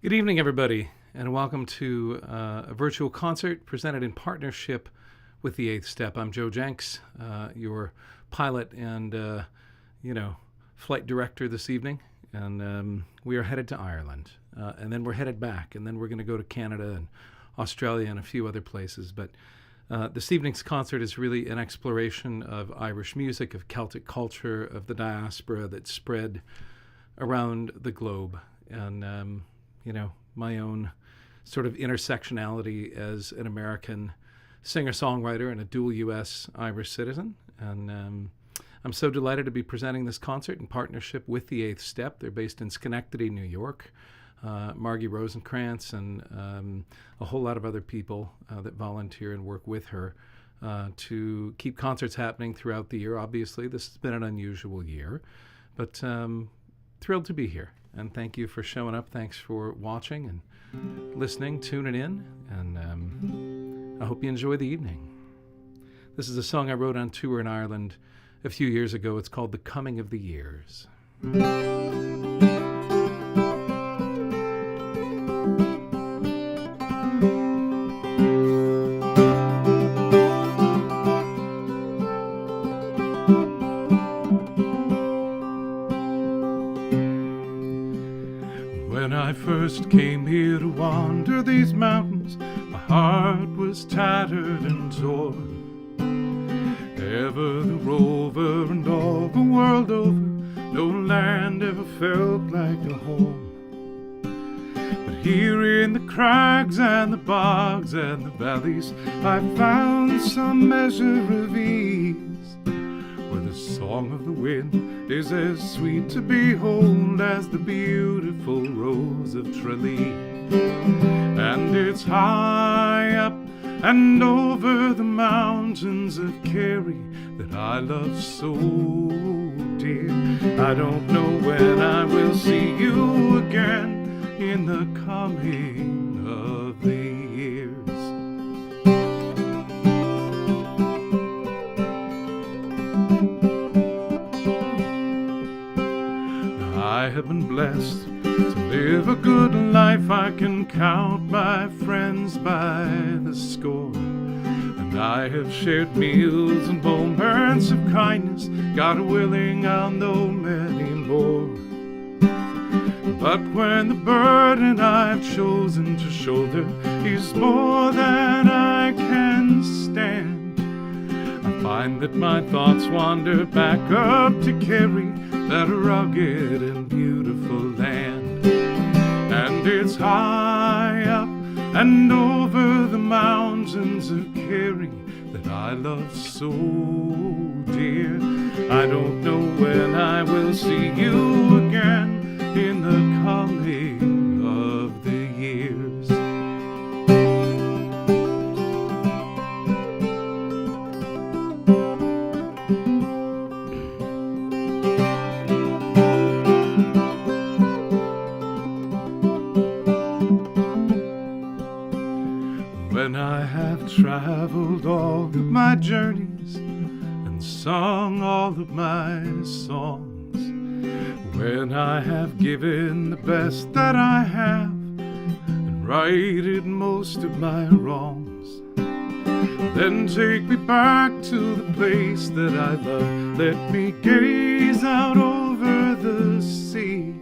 Good evening, everybody, and welcome to a virtual concert presented in partnership with the Eighth Step. I'm Joe Jencks, your pilot and, flight director this evening, and we are headed to Ireland, and then we're headed back, and then we're going to go to Canada and Australia and a few other places. But this evening's concert is really an exploration of Irish music, of Celtic culture, of the diaspora that spread around the globe, and my own sort of intersectionality as an American singer-songwriter and a dual U.S. Irish citizen. And I'm so delighted to be presenting this concert in partnership with the Eighth Step. They're based in Schenectady, New York. Margie Rosenkrantz and a whole lot of other people that volunteer and work with her to keep concerts happening throughout the year. Obviously, this has been an unusual year, but thrilled to be here. And thank you for showing up. Thanks for watching and listening, tuning in. And I hope you enjoy the evening. This is a song I wrote on tour in Ireland a few years ago. It's called The Coming of the Years. When I first came here to wander these mountains, my heart was tattered and torn. Ever the rover and all the world over, no land ever felt like a home. But here in the crags and the bogs and the valleys, I found some measure of ease, where the song of the wind is as sweet to behold as the beautiful rose of Tralee. And it's high up and over the mountains of Kerry that I love so dear. I don't know when I will see you again in the coming of the years. I have been blessed to live a good life. I can count my friends by the score, and I have shared meals and moments of kindness. God willing, I'll know many more. But when the burden I've chosen to shoulder is more than I can stand, I find that my thoughts wander back up to Kerry, that rugged and beautiful land. And it's high up and over the mountains of Kerry that I love so dear. I don't know when I will see you again in the coming of the years. When I have traveled all of my journeys and sung all of my songs, when I have given the best that I have and righted most of my wrongs, then take me back to the place that I love. Let me gaze out over the sea.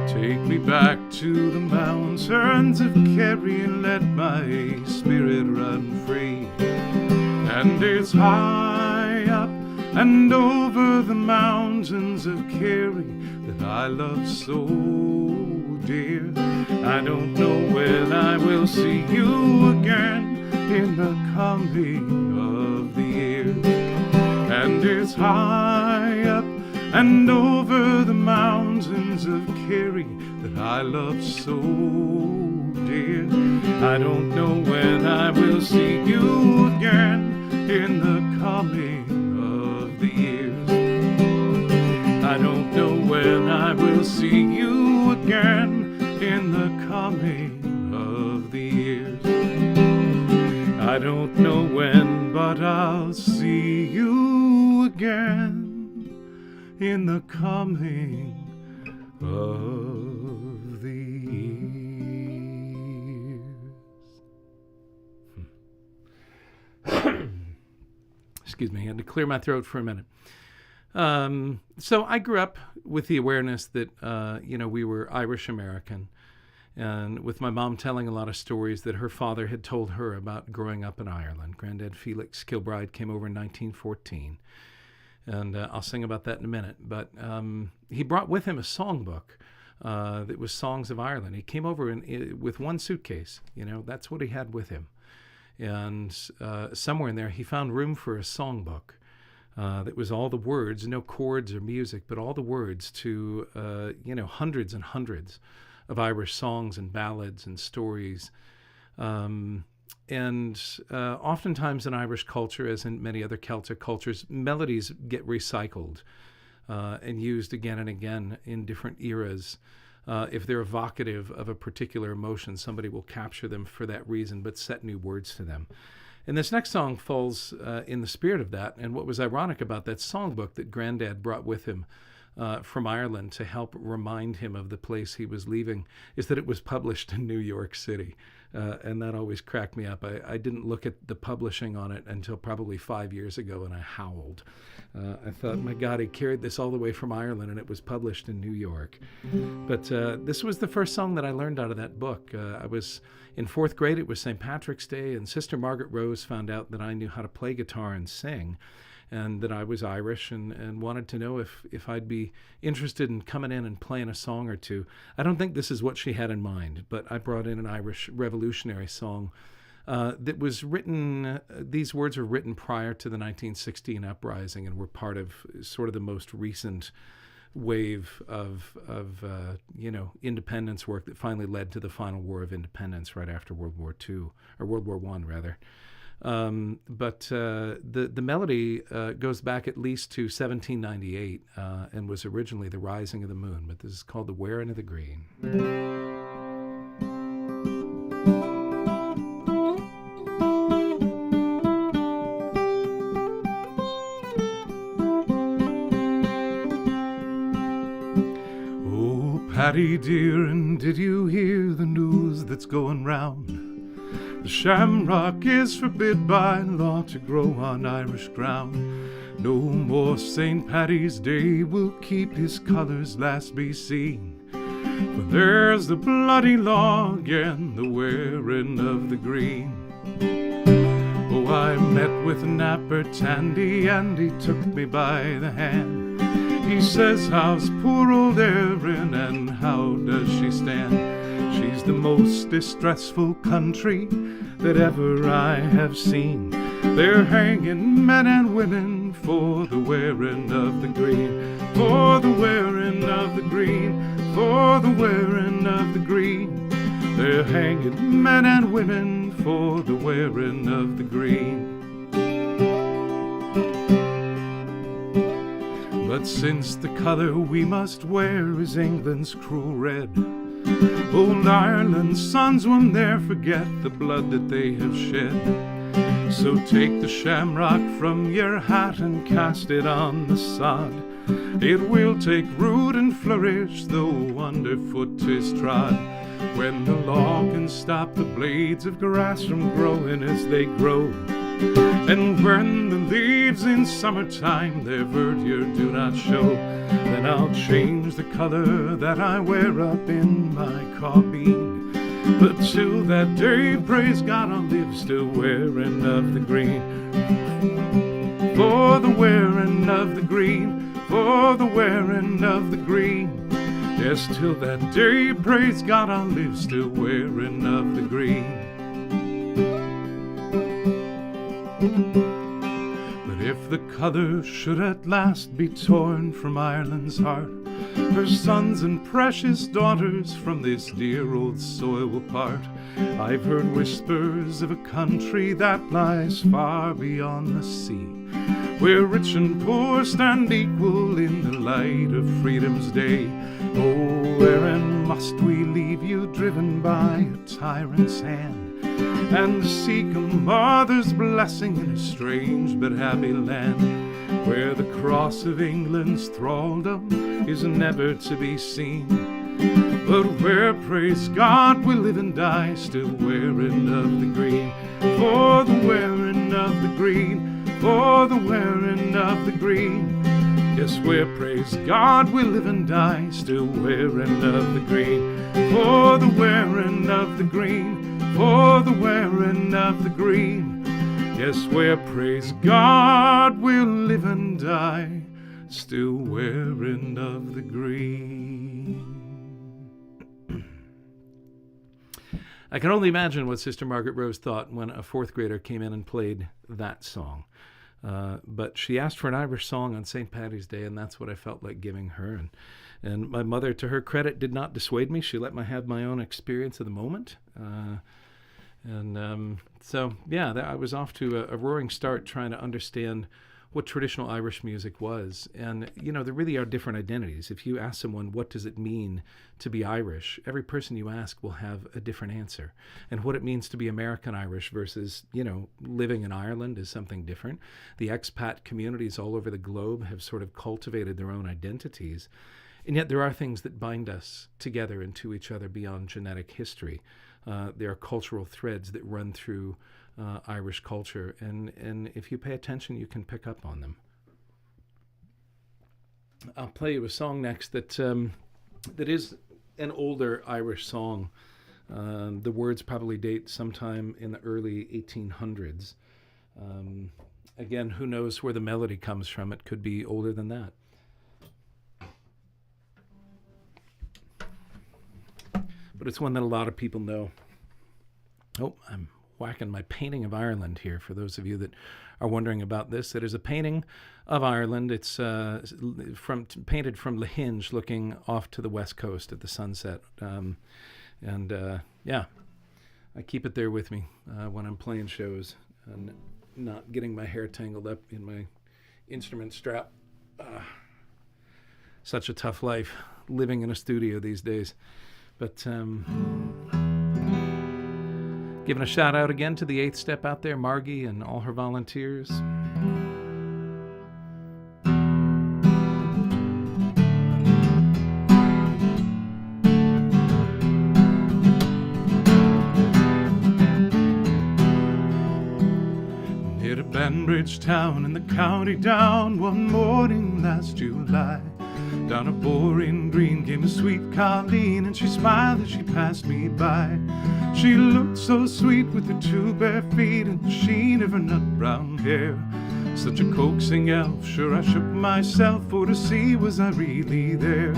Take me back to the mountains of Kerry and let my spirit run free. And it's high up and over the mountains of Kerry that I love so dear. I don't know when I will see you again in the coming of the years. And it's high up and over the mountains of Kerry that I love so dear. I don't know when I will see you again in the coming of the years. I don't know when I will see you again in the coming of the years. I don't know when, but I'll see you again in the coming of the Excuse me, I had to clear my throat for a minute. So I grew up with the awareness that, we were Irish American, and with my mom telling a lot of stories that her father had told her about growing up in Ireland. Granddad Felix Kilbride came over in 1914, and I'll sing about that in a minute. But he brought with him a songbook that was Songs of Ireland. He came over with one suitcase. That's what he had with him. And somewhere in there, he found room for a songbook that was all the words, no chords or music, but all the words to, hundreds and hundreds of Irish songs and ballads and stories. Oftentimes in Irish culture, as in many other Celtic cultures, melodies get recycled and used again and again in different eras. If they're evocative of a particular emotion, somebody will capture them for that reason, but set new words to them. And this next song falls in the spirit of that. And what was ironic about that songbook that Granddad brought with him from Ireland to help remind him of the place he was leaving is that it was published in New York City. And that always cracked me up. I didn't look at the publishing on it until probably 5 years ago, and I howled. I thought, my God, he carried this all the way from Ireland, and it was published in New York. But this was the first song that I learned out of that book. I was in 4th grade. It was St. Patrick's Day, and Sister Margaret Rose found out that I knew how to play guitar and sing, and that I was Irish, and wanted to know if I'd be interested in coming in and playing a song or two. I don't think this is what she had in mind, but I brought in an Irish revolutionary song that was written, these words were written prior to the 1916 uprising and were part of sort of the most recent wave of independence work that finally led to the final War of Independence right after World War II, or World War I, rather. But the melody goes back at least to 1798 and was originally The Rising of the Moon, but this is called The Wearing of the Green. Oh, Patty dear, and did you hear the news that's going round? The shamrock is forbid by law to grow on Irish ground. No more St. Paddy's Day will keep his colours last be seen. For there's the bloody law again, the wearing of the green. Oh, I met with Napper Tandy, and he took me by the hand. He says, how's poor old Erin, and how does she stand? She's the most distressful country that ever I have seen. They're hanging men and women for the wearing of the green, for the wearing of the green, for the wearing of the green. They're hanging men and women for the wearing of the green. But since the colour we must wear is England's cruel red, old Ireland's sons will ne'er forget the blood that they have shed. So take the shamrock from your hat and cast it on the sod. It will take root and flourish, though underfoot 'tis trod. When the law can stop the blades of grass from growing as they grow, and when the leaves in summertime their verdure do not show, then I'll change the colour that I wear up in my caubeen. But till that day, praise God, I'll live still wearing of the green. For the wearing of the green, for the wearing of the green. Yes, till that day, praise God, I'll live still wearing of the green. But if the colour should at last be torn from Ireland's heart, her sons and precious daughters from this dear old soil will part. I've heard whispers of a country that lies far beyond the sea, where rich and poor stand equal in the light of freedom's day. Oh, Erin, must we leave you driven by a tyrant's hand, and seek a mother's blessing in a strange but happy land, where the cross of England's thraldom is never to be seen, but where, praise God, we live and die still wearing of the green. For the wearing of the green, for the wearing of the green. Yes, we're, praise God, we live and die, still wearing of the green. For the wearing of the green, for the wearing of the green. Yes, we're, praise God, we'll live and die, still wearing of the green. I can only imagine what Sister Margaret Rose thought when a fourth grader came in and played that song. But she asked for an Irish song on St. Paddy's Day, and that's what I felt like giving her. And my mother, to her credit, did not dissuade me. She let me have my own experience of the moment. So, yeah, I was off to a roaring start trying to understand what traditional Irish music was. And, you know, there really are different identities. If you ask someone, what does it mean to be Irish? Every person you ask will have a different answer. And what it means to be American Irish versus, you know, living in Ireland is something different. The expat communities all over the globe have sort of cultivated their own identities. And yet there are things that bind us together and to each other beyond genetic history. There are cultural threads that run through Irish culture, and if you pay attention, you can pick up on them. I'll play you a song next that is an older Irish song. The words probably date sometime in the early 1800s. Again, who knows where the melody comes from? It could be older than that. But it's one that a lot of people know. Oh, I'm whacking my painting of Ireland here for those of you that are wondering about this. It is a painting of Ireland. It's painted from Lahinge, looking off to the west coast at the sunset. Yeah, I keep it there with me when I'm playing shows and not getting my hair tangled up in my instrument strap. Such a tough life living in a studio these days. But giving a shout out again to the 8th Step out there, Margie and all her volunteers. Near to Banbridge town in the county down, one morning last July, down a boring green came a sweet Colleen, and she smiled as she passed me by. She looked so sweet with her two bare feet and the sheen of her nut brown hair. Such a coaxing elf, sure I shook myself for to see was I really there.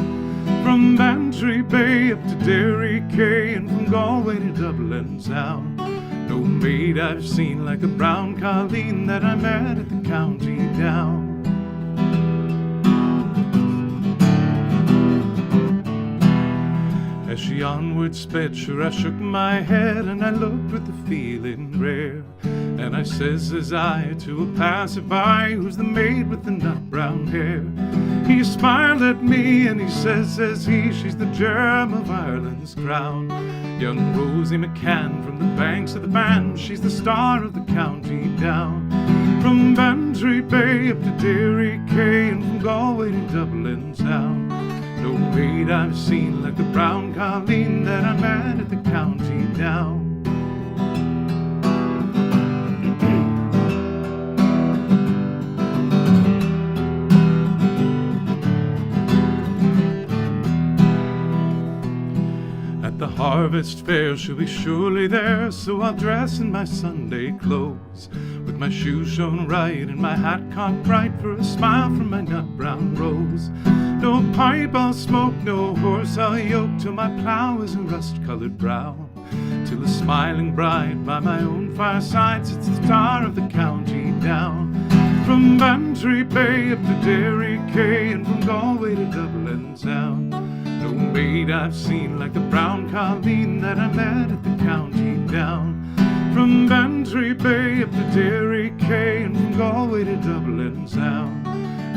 From Bantry Bay up to Derry Quay, and from Galway to Dublin Sound, no maid I've seen like a brown Colleen that I met at the county down. As she onward sped, sure I shook my head, and I looked with a feeling rare. And I says I to a passerby, who's the maid with the nut brown hair? He smiled at me and he says he, she's the germ of Ireland's crown. Young Rosie McCann from the banks of the Bann, she's the star of the county down. From Bantry Bay up to Derry Quay, and from Galway to Dublin Town, no maid I've seen like the brown Colleen that I met at the county down. At the harvest fair she'll be surely there, so I'll dress in my Sunday clothes, with my shoes shone right and my hat cocked bright, for a smile from my nut brown rose. No pipe I'll smoke, no horse I'll yoke, till my plough is a rust-colored brown, till a smiling bride by my own fireside sits the star of the county down. From Bantry Bay up to Derry Quay, and from Galway to Dublin Town, no maid I've seen like the brown Colleen that I met at the county down. From Bantry Bay up to Derry Quay, and from Galway to Dublin Town,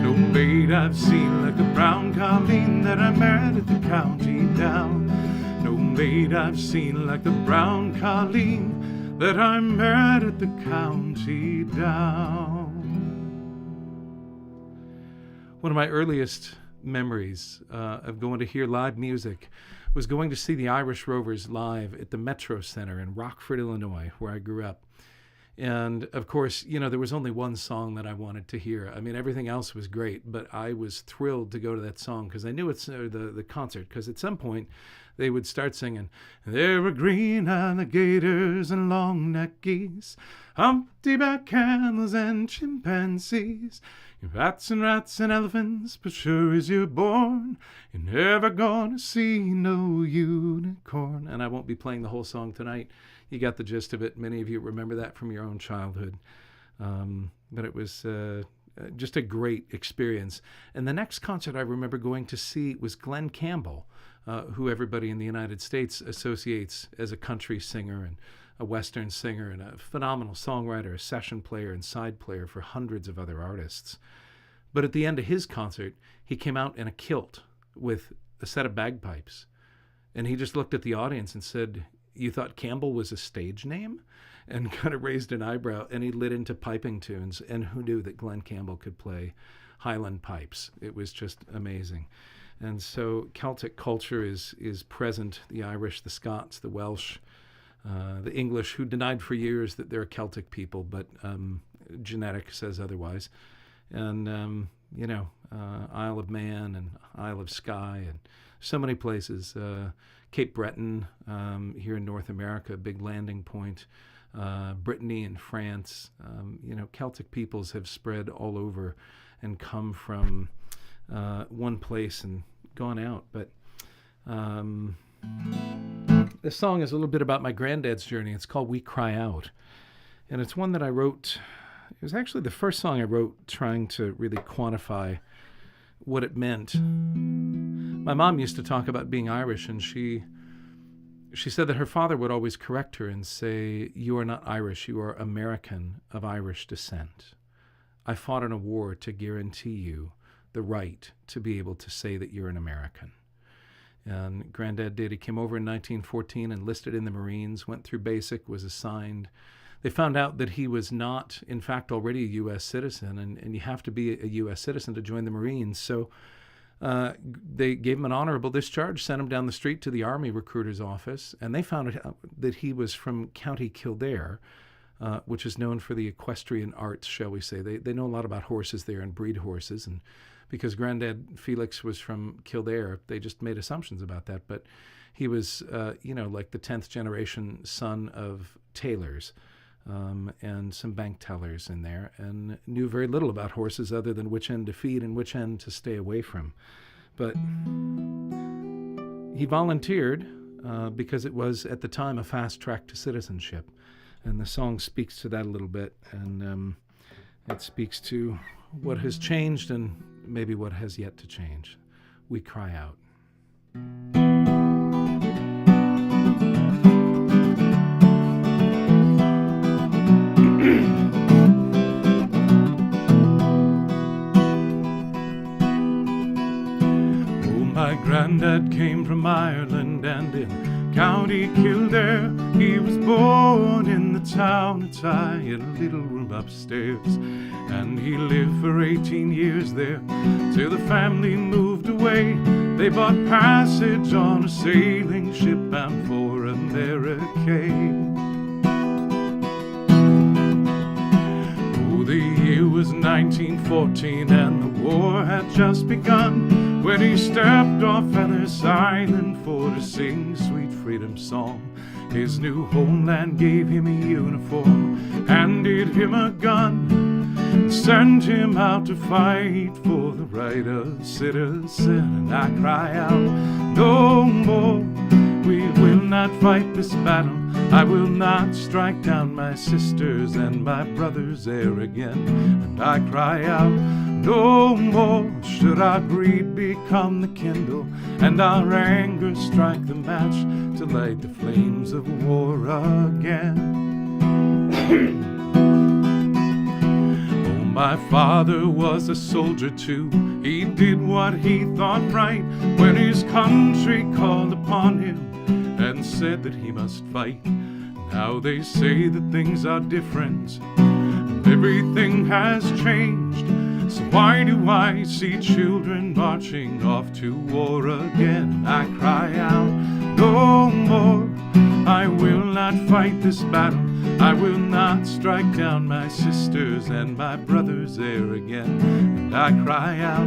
no maid I've seen like the brown Colleen that I met at the county down. No maid I've seen like the brown Colleen that I met at the county down. One of my earliest memories of going to hear live music was going to see the Irish Rovers live at the Metro Center in Rockford, Illinois, where I grew up. And of course, there was only one song that I wanted to hear. I mean, everything else was great, but I was thrilled to go to that song because I knew it's the concert. Because at some point, they would start singing, "There were green alligators and long-necked geese, humpty-back camels and chimpanzees, rats and elephants, but sure as you're born, you're never gonna see no unicorn." And I won't be playing the whole song tonight. You got the gist of it. Many of you remember that from your own childhood. But it was just a great experience. And the next concert I remember going to see was Glen Campbell, who everybody in the United States associates as a country singer and a Western singer and a phenomenal songwriter, a session player and side player for hundreds of other artists. But at the end of his concert, he came out in a kilt with a set of bagpipes. And he just looked at the audience and said, "You thought Campbell was a stage name?" And kind of raised an eyebrow, and he lit into piping tunes. And who knew that Glen Campbell could play Highland pipes? It was just amazing. And so Celtic culture is present. The Irish, the Scots, the Welsh, the English, who denied for years that they're a Celtic people, but genetic says otherwise. And, Isle of Man and Isle of Skye and so many places. Cape Breton here in North America, a big landing point. Brittany in France. Celtic peoples have spread all over and come from one place and gone out. But this song is a little bit about my granddad's journey. It's called "We Cry Out." And it's one that I wrote. It was actually the first song I wrote trying to really quantify what it meant. My mom used to talk about being Irish, and she said that her father would always correct her and say, "You are not Irish, you are American of Irish descent. I fought in a war to guarantee you the right to be able to say that you're an American." And Granddad did. He came over in 1914, enlisted in the Marines, went through basic, was assigned. They found out that he was not, in fact, already a U.S. citizen, and you have to be a U.S. citizen to join the Marines. So they gave him an honorable discharge, sent him down the street to the Army recruiter's office, and they found out that he was from County Kildare, which is known for the equestrian arts, shall we say. They know a lot about horses there and breed horses, and because Granddad Felix was from Kildare, they just made assumptions about that. But he was, like the 10th generation son of tailors. And some bank tellers in there, and knew very little about horses other than which end to feed and which end to stay away from. But he volunteered because it was, at the time, a fast track to citizenship. And the song speaks to that a little bit, and it speaks to what has changed and maybe what has yet to change. We cry out. My granddad came from Ireland, and in County Kildare he was born in the town that's high, in a little room upstairs. And he lived for 18 years there, till the family moved away. They bought passage on a sailing ship bound for America. The year was 1914, and the war had just begun, when he stepped off Ellis Island for to sing sweet freedom song. His new homeland gave him a uniform, handed him a gun, and sent him out to fight for the right of citizen. And I cry out, no more, we will not fight this battle. I will not strike down my sisters and my brothers there again. And I cry out, no more should our greed become the kindle, and our anger strike the match to light the flames of war again. Oh, my father was a soldier too. He did what he thought right when his country called upon him and said that he must fight. Now they say that things are different, and everything has changed. So why do I see children marching off to war again? I cry out, no more, I will not fight this battle. I will not strike down my sisters and my brothers there again. And I cry out,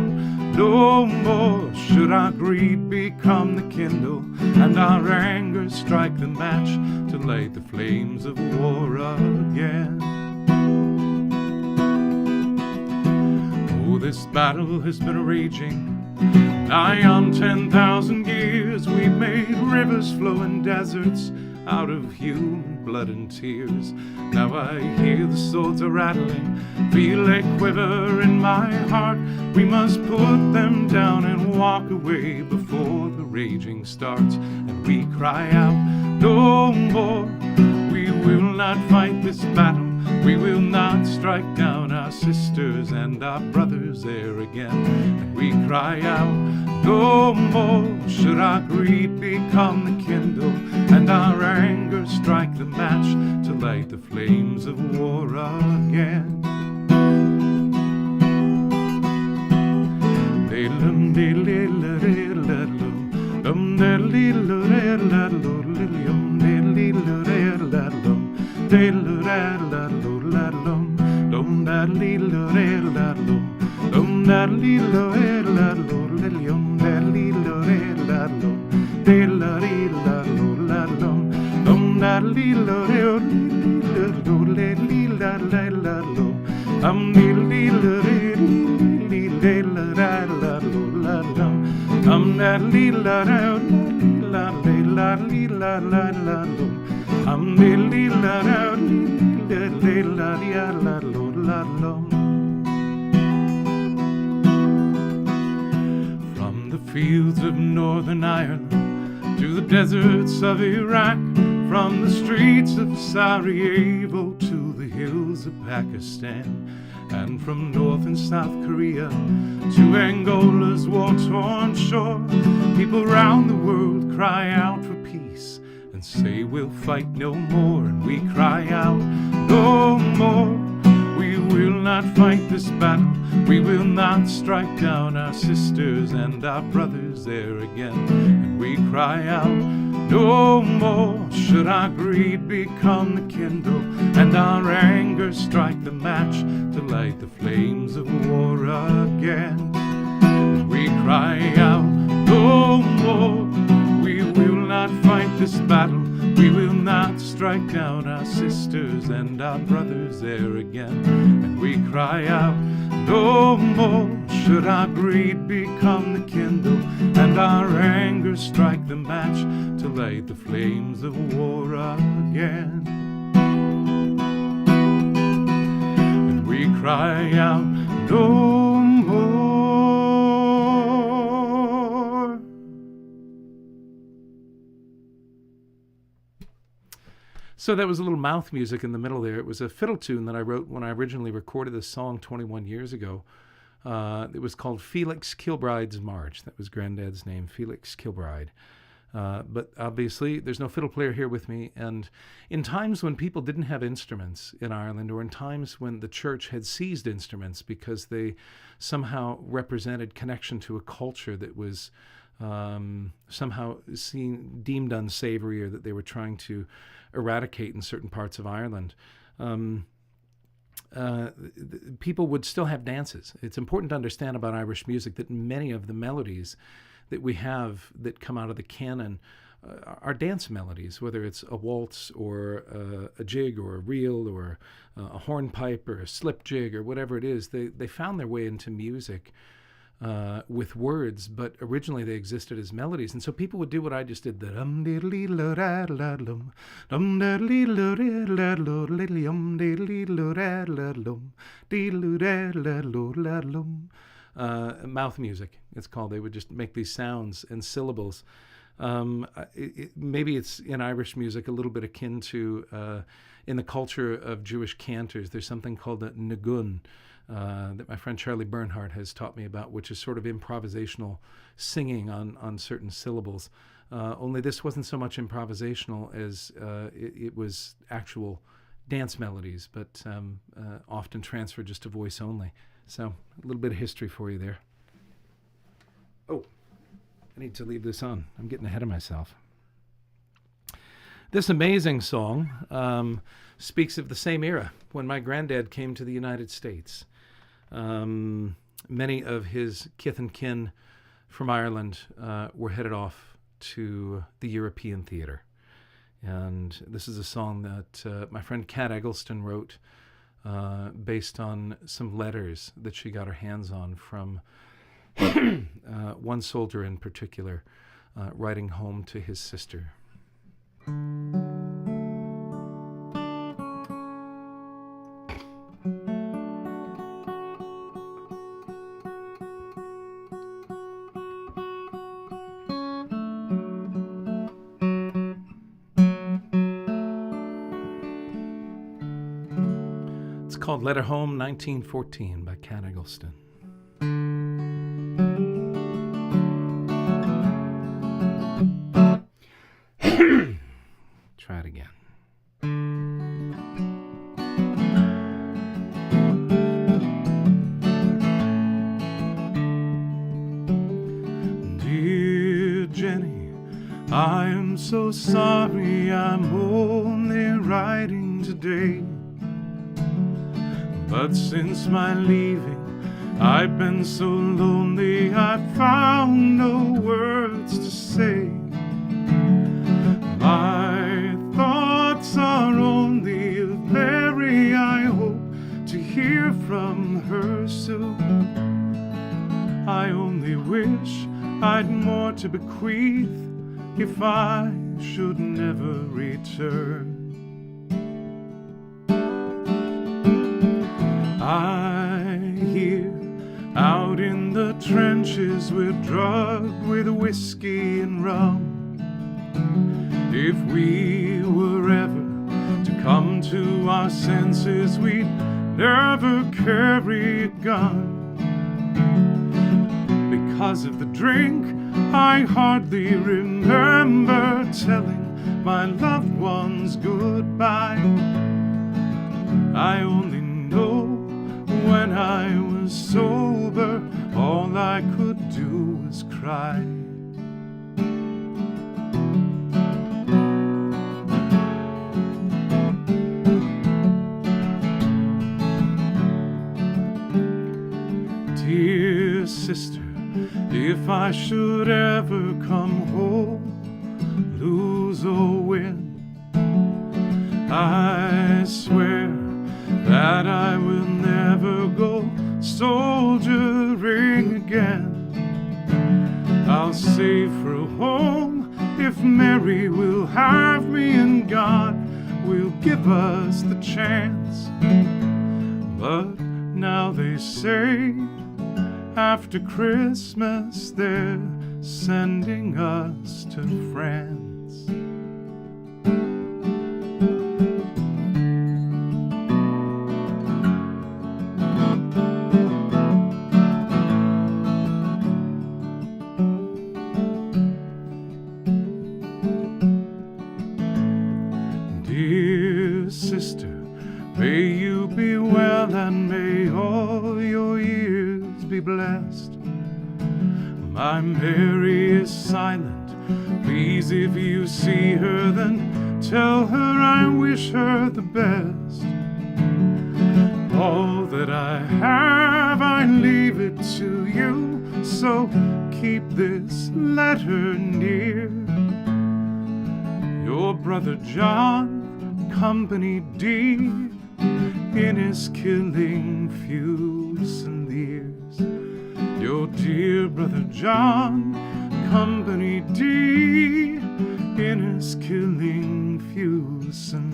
no more should our greed become the kindle, and our anger strike the match to light the flames of war again. Oh, this battle has been raging nigh on 10,000 years. We've made rivers flow in deserts out of human blood and tears. Now I hear the swords are rattling, feel a quiver in my heart. We must put them down and walk away before the raging starts. And we cry out, no more. We will not fight this battle. We will not strike down our sisters and our brothers there again. And we cry out, no more should our greed become the kindle, and our anger strike the match to light the flames of war again. From the fields of northern Ireland to the deserts of Iraq, from the streets of Sarajevo to the hills of Pakistan, and from North and South Korea to Angola's war-torn shore, people round the world cry out for peace and say we'll fight no more. And we cry out, no more. We will not fight this battle. We will not strike down our sisters and our brothers there again. And we cry out, no more should our greed become the kindle, and our anger strike the match to light the flames of war again. And we cry out, no more. We will not fight this battle. We will not strike down our sisters and our brothers there again. And we cry out, no more should our greed become the kindle, and our anger strike the match to light the flames of war again. And we cry out, no more. So that was a little mouth music in the middle there. It was a fiddle tune that I wrote when I originally recorded this song 21 years ago. It was called Felix Kilbride's March. That was Granddad's name, Felix Kilbride. But obviously, there's no fiddle player here with me. And in times when people didn't have instruments in Ireland, or in times when the church had seized instruments because they somehow represented connection to a culture that was somehow deemed unsavory, or that they were trying to eradicate in certain parts of Ireland, people would still have dances. It's important to understand about Irish music that many of the melodies that we have that come out of the canon are dance melodies, whether it's a waltz or a jig or a reel or a hornpipe or a slip jig or whatever it is. They found their way into music with words, but originally they existed as melodies. And so people would do what I just did, the mouth music, it's called. They would just make these sounds and syllables. Maybe it's in Irish music a little bit akin to, in the culture of Jewish cantors, there's something called a nigun, that my friend Charlie Bernhardt has taught me about, which is sort of improvisational singing on certain syllables. Only this wasn't so much improvisational as it was actual dance melodies, but often transferred just to voice only. So a little bit of history for you there. Oh, I need to leave this on. I'm getting ahead of myself. This amazing song speaks of the same era when my granddad came to the United States. Many of his kith and kin from Ireland were headed off to the European theater. And this is a song that my friend Kat Eggleston wrote based on some letters that she got her hands on from one soldier in particular, writing home to his sister. It's called Letter Home 1914 by Kat Eggleston. Try it again. Dear Jenny, I am so sorry I'm only writing today. But since my leaving, I've been so lonely, I've found no words to say. My thoughts are only of Mary, I hope to hear from her soon. I only wish I'd more to bequeath if I should never return. I hear out in the trenches we're drugged with whiskey and rum. If we were ever to come to our senses, we'd never carry a gun. Because of the drink, I hardly remember telling my loved ones goodbye. I only know when I was sober, all I could do was cry. Dear sister, if I should ever come home, lose or win, I swear that I will never go soldiering again. I'll save for a home if Mary will have me and God will give us the chance. But now they say after Christmas they're sending us to France. Dear sister, may you be well and may all your years be blessed. My Mary is silent. Please, if you see her, then tell her I wish her the best. All that I have, I leave it to you, so keep this letter near. Your brother John, Company D, in his killing Fusiliers. Your dear brother John, Company D, in his killing Fusiliers.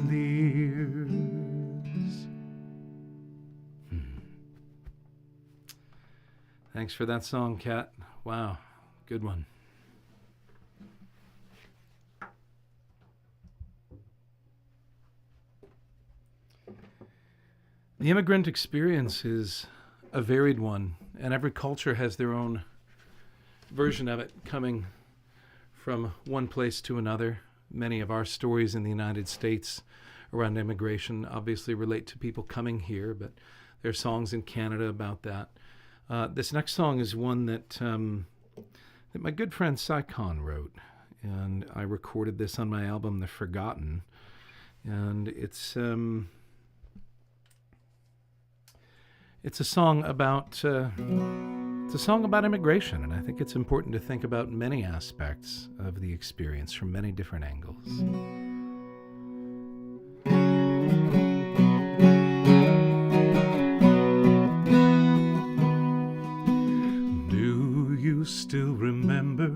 Thanks for that song, Kat. Wow, good one. The immigrant experience is a varied one, and every culture has their own version of it, coming from one place to another. Many of our stories in the United States around immigration obviously relate to people coming here, but there are songs in Canada about that. This next song is one that my good friend Saikon wrote, and I recorded this on my album, The Forgotten. And it's a song about immigration, and I think it's important to think about many aspects of the experience from many different angles. Do you still remember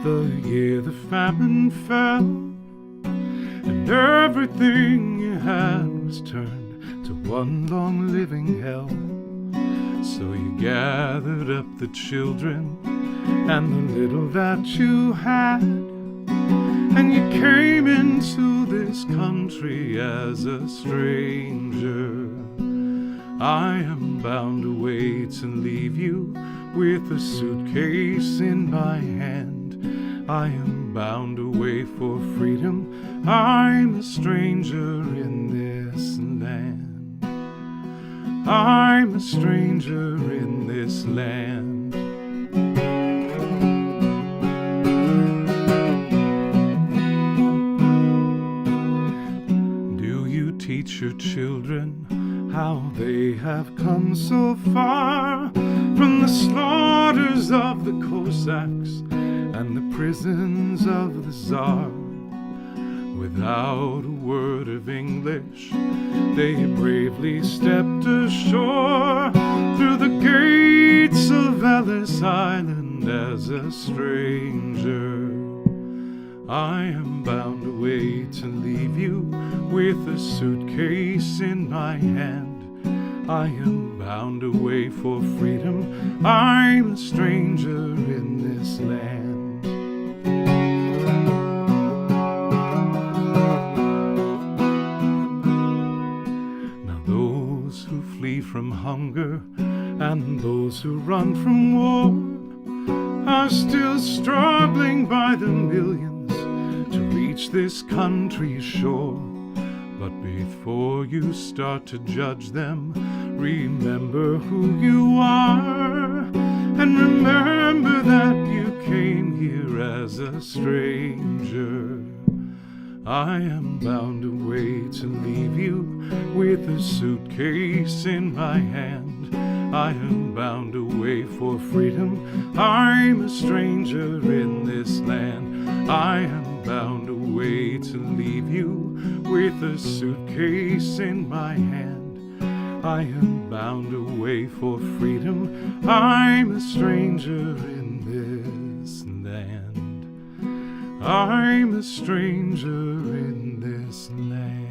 the year the famine fell? And everything you had was turned to one long living hell. So you gathered up the children and the little that you had, and you came into this country as a stranger. I am bound away to leave you with a suitcase in my hand. I am bound away for freedom. I'm a stranger in this land. I'm a stranger in this land. Do you teach your children how they have come so far from the slaughters of the Cossacks and the prisons of the Tsar? Without a word of English, they bravely stepped ashore through the gates of Ellis Island as a stranger. I am bound away to leave you with a suitcase in my hand. I am bound away for freedom. I'm a stranger in this land. From hunger and those who run from war are still struggling by the millions to reach this country's shore. But before you start to judge them, remember who you are, and remember that you came here as a stranger. I am bound away to leave you with a suitcase in my hand. I am bound away for freedom. I'm a stranger in this land. I am bound away to leave you with a suitcase in my hand. I am bound away for freedom. I'm a stranger in this land. I'm a stranger in this land.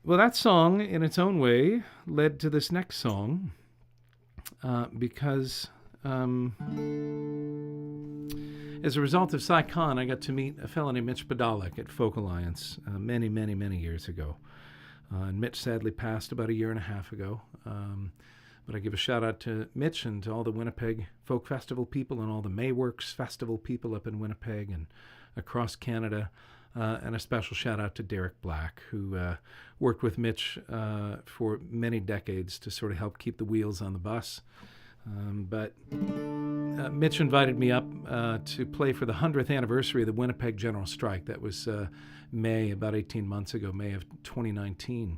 Well, that song, in its own way, led to this next song, because as a result of SciCon, I got to meet a fellow named Mitch Badalek at Folk Alliance many, many, many years ago. And Mitch sadly passed about a year and a half ago. But I give a shout out to Mitch and to all the Winnipeg Folk Festival people and all the Mayworks Festival people up in Winnipeg and across Canada. And a special shout out to Derek Black, who worked with Mitch for many decades to sort of help keep the wheels on the bus. But Mitch invited me up to play for the 100th anniversary of the Winnipeg General Strike. That was May, about 18 months ago, May of 2019.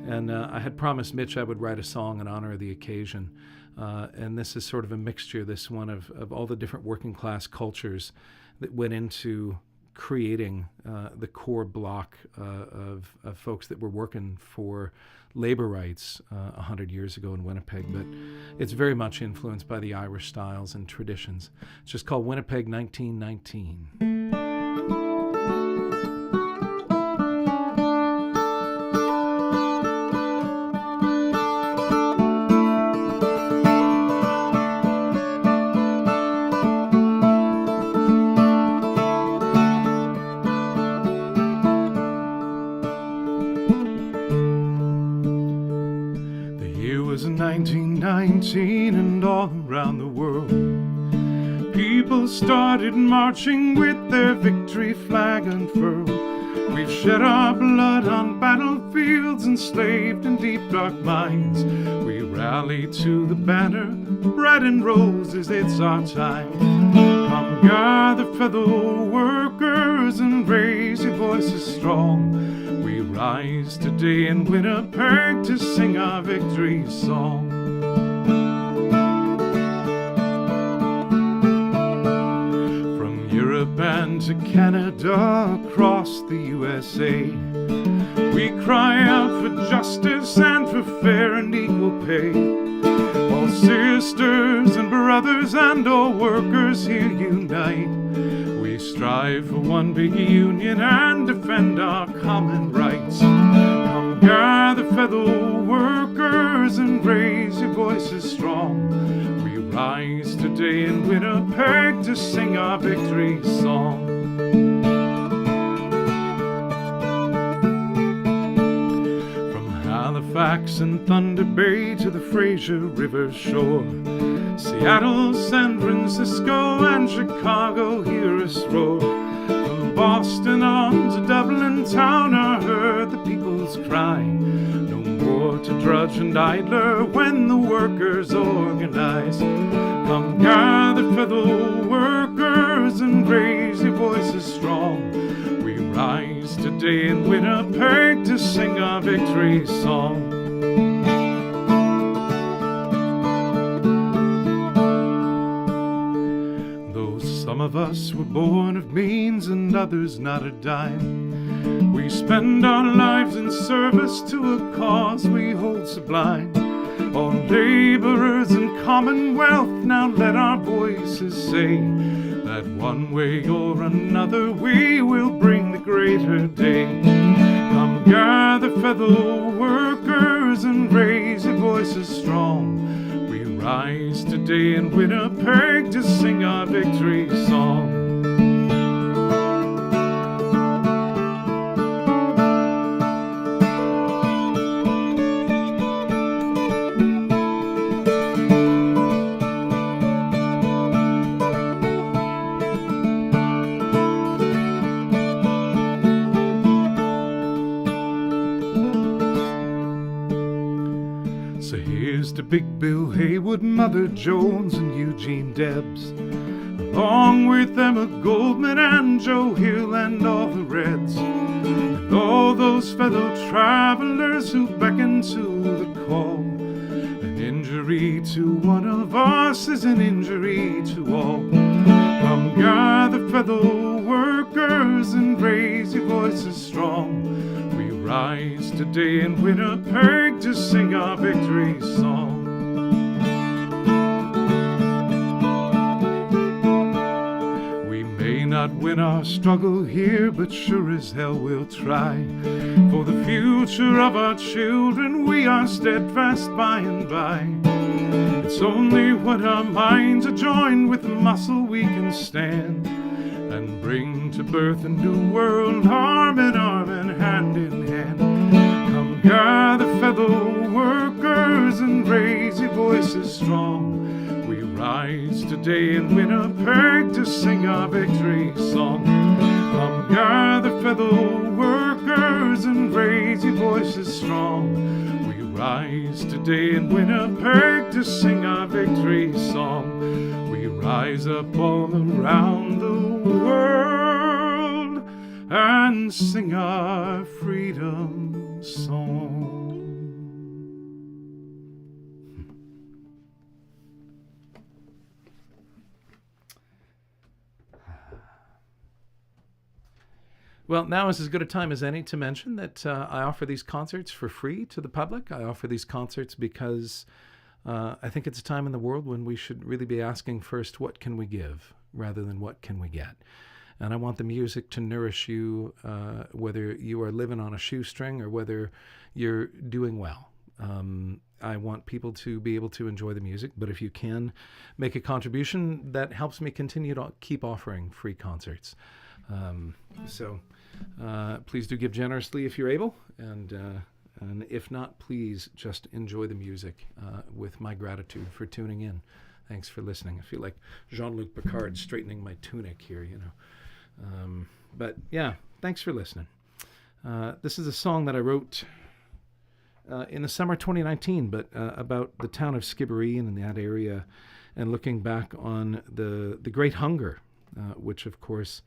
And I had promised Mitch I would write a song in honor of the occasion. And this is sort of a mixture, this one of all the different working class cultures that went into creating the core block of folks that were working for labor rights 100 years ago in Winnipeg. But it's very much influenced by the Irish styles and traditions. It's just called Winnipeg 1919. The year was 1919, and all around the world people started marching with their victory flag unfurled. We've shed our blood on battlefields, enslaved in deep dark mines. We rally to the banner, bread and roses, it's our time. Come gather, fellow workers, and raise your voices strong. We rise today in Winnipeg to sing our victory song. From Europe and to Canada, across the USA, we cry out for justice and for fair and equal pay. All sisters and brothers and all workers here unite. We strive for one big union and defend our common rights. Come gather, fellow workers, and raise your voices strong. We rise today in Winnipeg to sing our victory song. Halifax and Thunder Bay to the Fraser River shore, Seattle, San Francisco, and Chicago hear us roar. From Boston on to Dublin town are heard the people's cry. No more to drudge and idler when the workers organize. Come gather, fellow workers, and raise your voices strong. We rise today in Winnipeg to sing our victory song. Though some of us were born of means and others not a dime, we spend our lives in service to a cause we hold sublime. All laborers in commonwealth, now let our voices say that one way or another we will bring the greater day. Come gather, fellow workers, and raise your voices strong. We rise today in Winnipeg to sing our victory song. So here's to Big Bill Haywood, Mother Jones, and Eugene Debs, along with Emma Goldman and Joe Hill and all the Reds, and all those fellow travelers who beckon to the call. An injury to one of us is an injury to all. Come gather, fellow workers, and raise your voices strong. We rise today in Winnipeg to sing our victory song. We may not win our struggle here, but sure as hell we'll try. For the future of our children, we are steadfast by and by. It's only when our minds are joined with muscle we can stand and bring to birth a new world, arm in arm and hand in hand. Come gather, fellow workers, and raise your voices strong. We rise today in Winnipeg to sing our victory song. Come gather, fellow workers, and raise your voices strong. We rise today in Winnipeg to sing our victory song. We rise up all around the world and sing our freedom song. Well, now is as good a time as any to mention that I offer these concerts for free to the public. I offer these concerts because I think it's a time in the world when we should really be asking first, what can we give, rather than what can we get? And I want the music to nourish you, whether you are living on a shoestring or whether you're doing well. I want people to be able to enjoy the music, but if you can make a contribution, that helps me continue to keep offering free concerts. So please do give generously if you're able, and if not, please just enjoy the music with my gratitude for tuning in. Thanks for listening. I feel like Jean-Luc Picard straightening my tunic here, you know. But yeah, thanks for listening. This is a song that I wrote in the summer 2019, but about the town of Skibbereen and that area, and looking back on the Great Hunger, which of course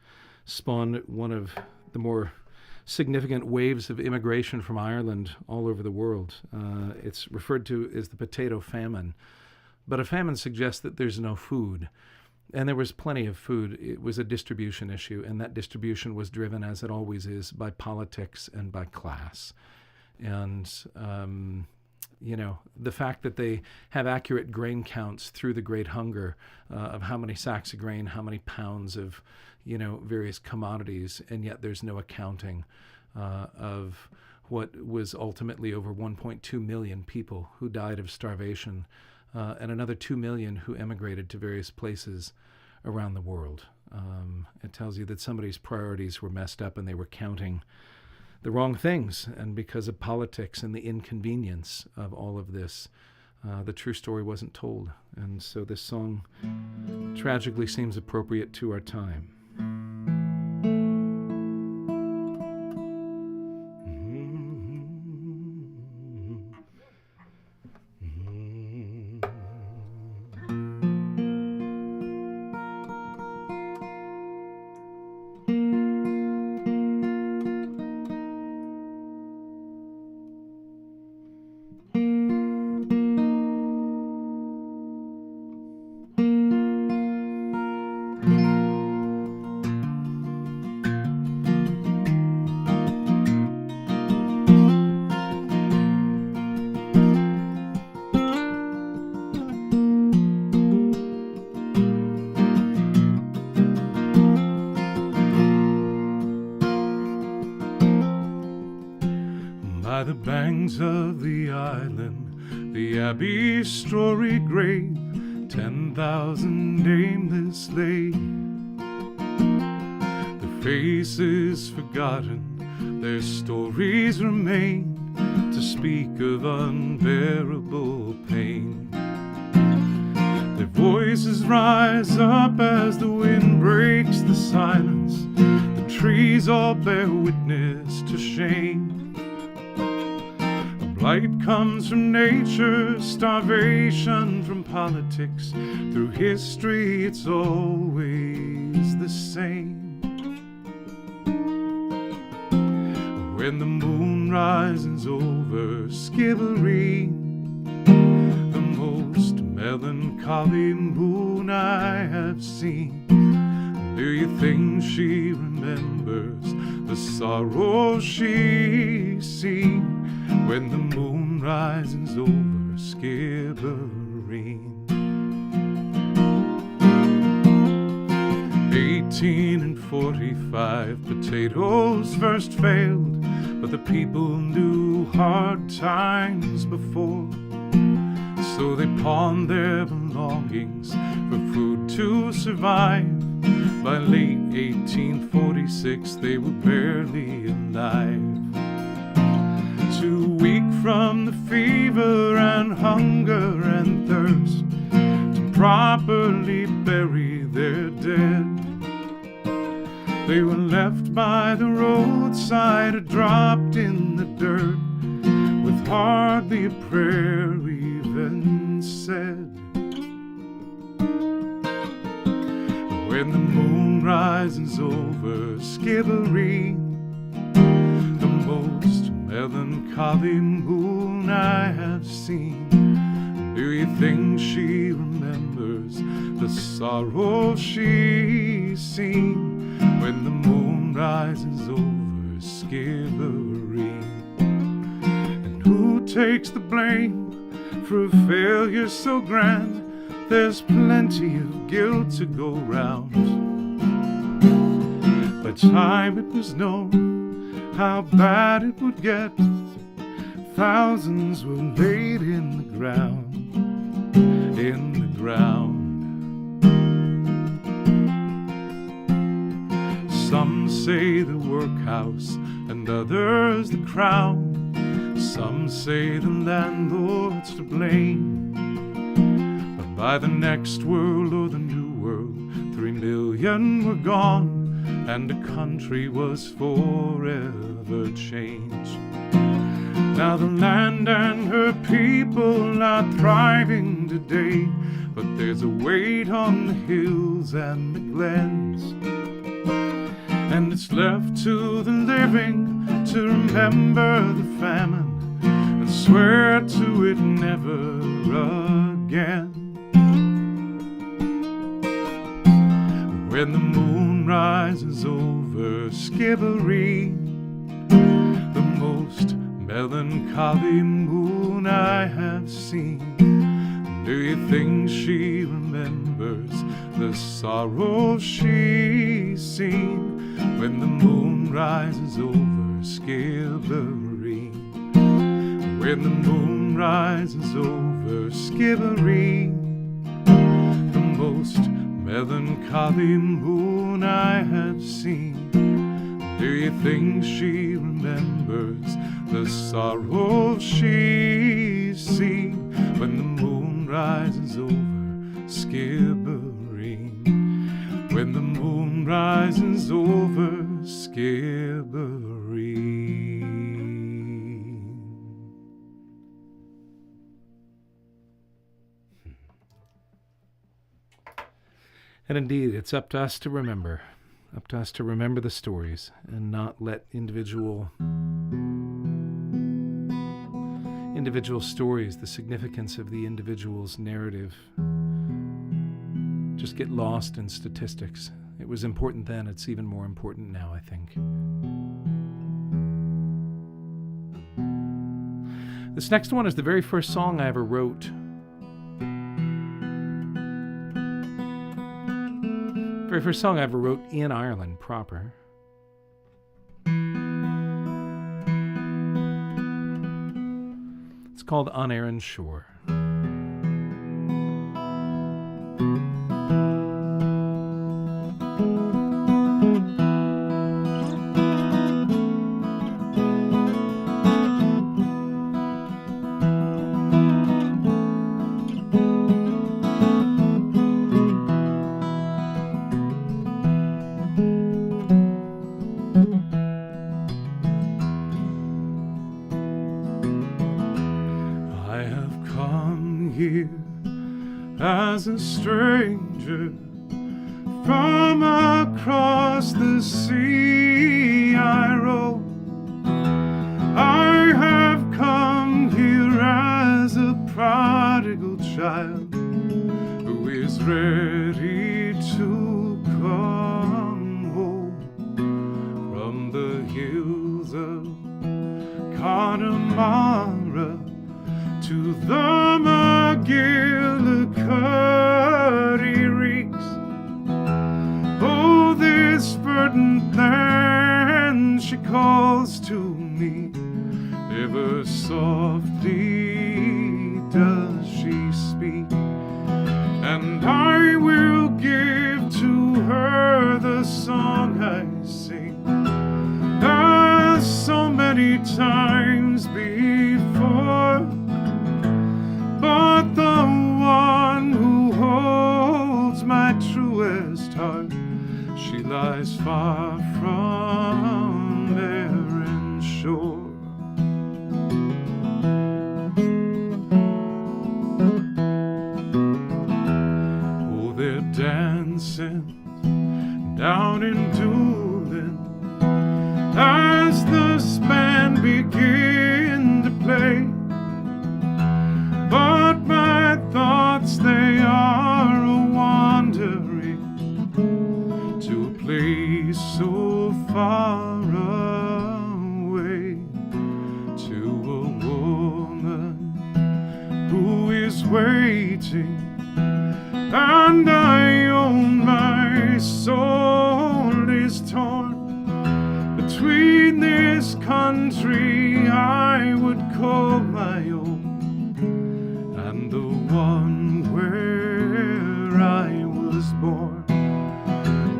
spawned one of the more significant waves of immigration from Ireland all over the world. It's referred to as the potato famine, but a famine suggests that there's no food. And there was plenty of food. It was a distribution issue, and that distribution was driven, as it always is, by politics and by class. And, the fact that they have accurate grain counts through the Great Hunger of how many sacks of grain, how many pounds of, various commodities, and yet there's no accounting of what was ultimately over 1.2 million people who died of starvation, and another 2 million who emigrated to various places around the world. It tells you that somebody's priorities were messed up and they were counting the wrong things. And because of politics and the inconvenience of all of this, the true story wasn't told. And so this song tragically seems appropriate to our time. By the banks of the island, the abbey story grave, 10,000 nameless lay. Their faces forgotten, their stories remain to speak of unbearable pain. Their voices rise up as the wind breaks the silence. The trees all bear witness to shame. Blight comes from nature, starvation from politics. Through history, it's always the same. When the moon rises over Skibbereen, the most melancholy moon I have seen, do you think she remembers the sorrow she's seen? When the moon rises over Skibbereen. 1845, potatoes first failed, but the people knew hard times before. So they pawned their belongings for food to survive. By late 1846, they were barely alive. Too weak from the fever and hunger and thirst to properly bury their dead. They were left by the roadside or dropped in the dirt with hardly a prayer even said. When the moon rises over Skibbereen, the most melancholy moon I have seen, do you think she remembers the sorrow she's seen? When the moon rises over Skibbereen. And who takes the blame for a failure so grand? There's plenty of guilt to go round. By time it was known how bad it would get, thousands were laid in the ground, in the ground. Some say the workhouse and others the crown. Some say the landlord's to blame. But by the next world or the new world, 3 million were gone. and the country was forever changed. Now the land and her people are thriving today, but there's a weight on the hills and the glens, and it's left to the living to remember the famine and swear to it never again. When the moon rises over Skibbereen, the most melancholy moon I have seen, do you think she remembers the sorrow she's seen? When the moon rises over Skibbereen, when the moon rises over Skibbereen, the most melancholy moon I have seen, do you think she remembers the sorrow she's seen? When the moon rises over Skibbereen, when the moon rises over Skibbereen. And indeed, it's up to us to remember. Up to us to remember the stories and not let individual stories, the significance of the individual's narrative, just get lost in statistics. It was important then, it's even more important now, I think. This next one is the very first song I ever wrote. Very first song I ever wrote in Ireland proper. It's called On Erin's Shore. As a stranger from across the sea I roam. I have come here as a prodigal child who is ready to come home from the hills of Connemara to the McGillicuddy reeks. Oh, this verdant land, she calls to me, ever softly does she speak, and I will give to her the song I sing, as so many times before. But the one who holds my truest heart, she lies far from Erin's shore. Oh, they're dancing down in Doolin as the band begin to play. But my thoughts, they are a-wandering to a place so far away, to a woman who is waiting, and I own my soul is torn between this country I would call my own and the one where I was born.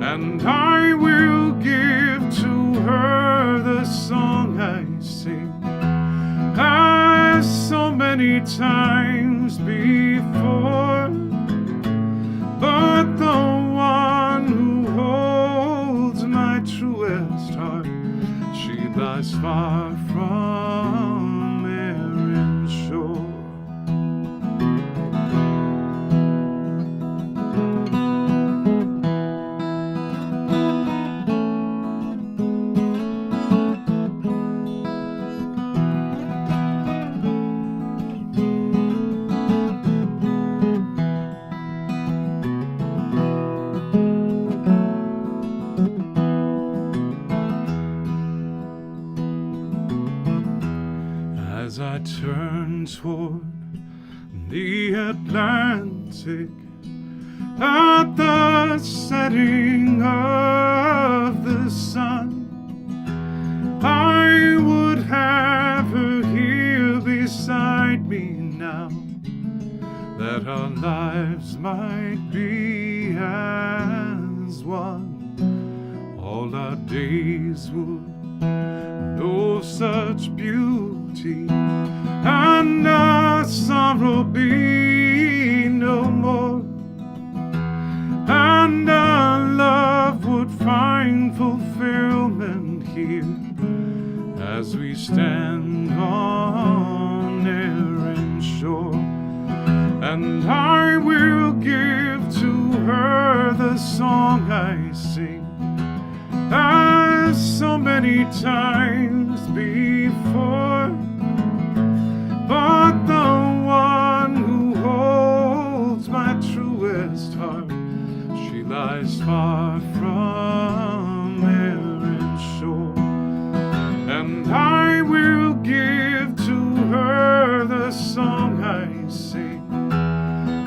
And I will give to her the song I sing, as so many times before. But the one who holds my lies far from Erin shore. As I turn toward the Atlantic at the setting of the sun, I would have her here beside me now, that our lives might be as one. All our days would know such beauty, and our sorrow be no more, and our love would find fulfillment here as we stand on Erin's shore. And I will give to her the song I sing, as so many times before. But the one who holds my truest heart, she lies far from Erin's shore. And I will give to her the song I sing,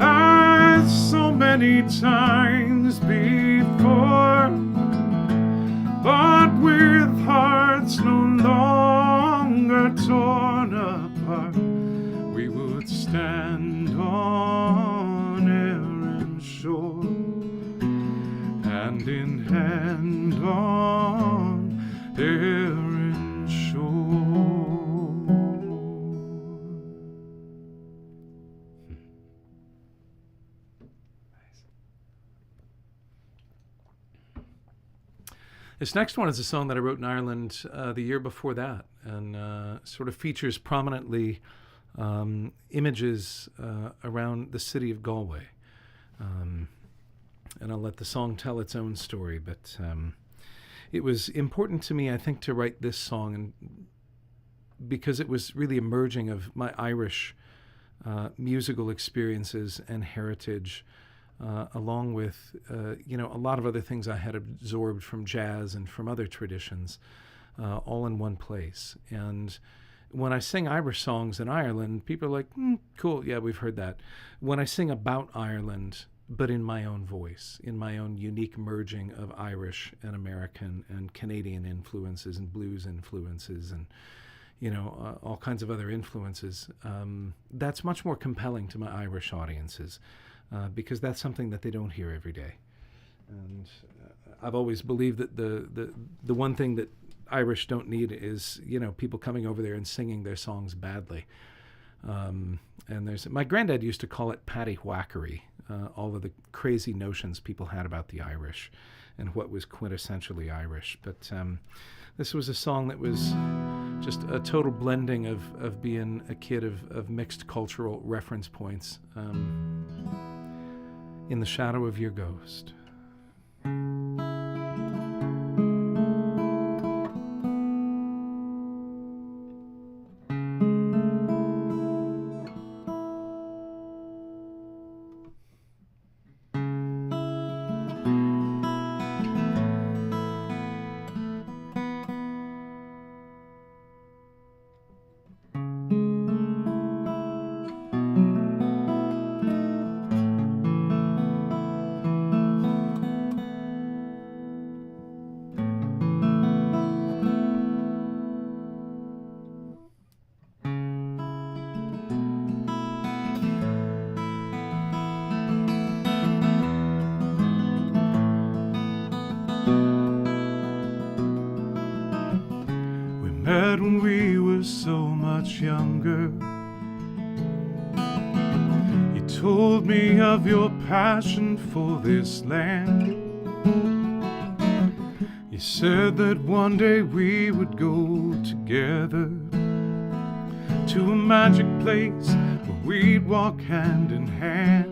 as so many times before. But with hearts no longer torn apart, we would stand on Erin's shore, hand in hand on Erin's shore. This next one is a song that I wrote in Ireland the year before that, and sort of features prominently images around the city of Galway. And I'll let the song tell its own story, but it was important to me, I think, to write this song, and because it was really a merging of my Irish musical experiences and heritage, along with, a lot of other things I had absorbed from jazz and from other traditions, all in one place. And when I sing Irish songs in Ireland, people are like, cool, yeah, we've heard that. When I sing about Ireland, but in my own voice, in my own unique merging of Irish and American and Canadian influences and blues influences and, all kinds of other influences, that's much more compelling to my Irish audiences. Because that's something that they don't hear every day. And I've always believed that the one thing that Irish don't need is, people coming over there and singing their songs badly. And my granddad used to call it paddywhackery, all of the crazy notions people had about the Irish and what was quintessentially Irish. But this was a song that was just a total blending of being a kid of mixed cultural reference points. In the shadow of your ghost. Met when we were so much younger. You told me of your passion for this land. You said that one day we would go together to a magic place where we'd walk hand in hand.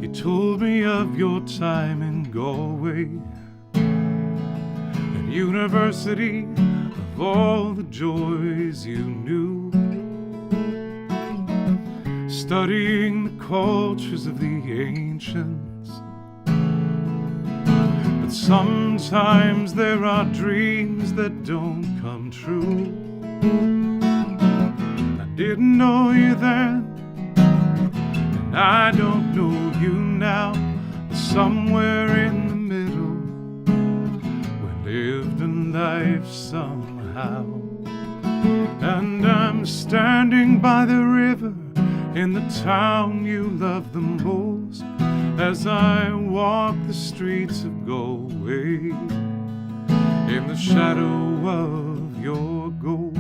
You told me of your time in Galway at university, of all the joys you knew, studying the cultures of the ancients. But sometimes there are dreams that don't come true. I didn't know you then, and I don't know you now, but somewhere in the middle we lived a life somehow. And I'm standing by the river in the town you love the most, as I walk the streets of Galway in the shadow of your ghost.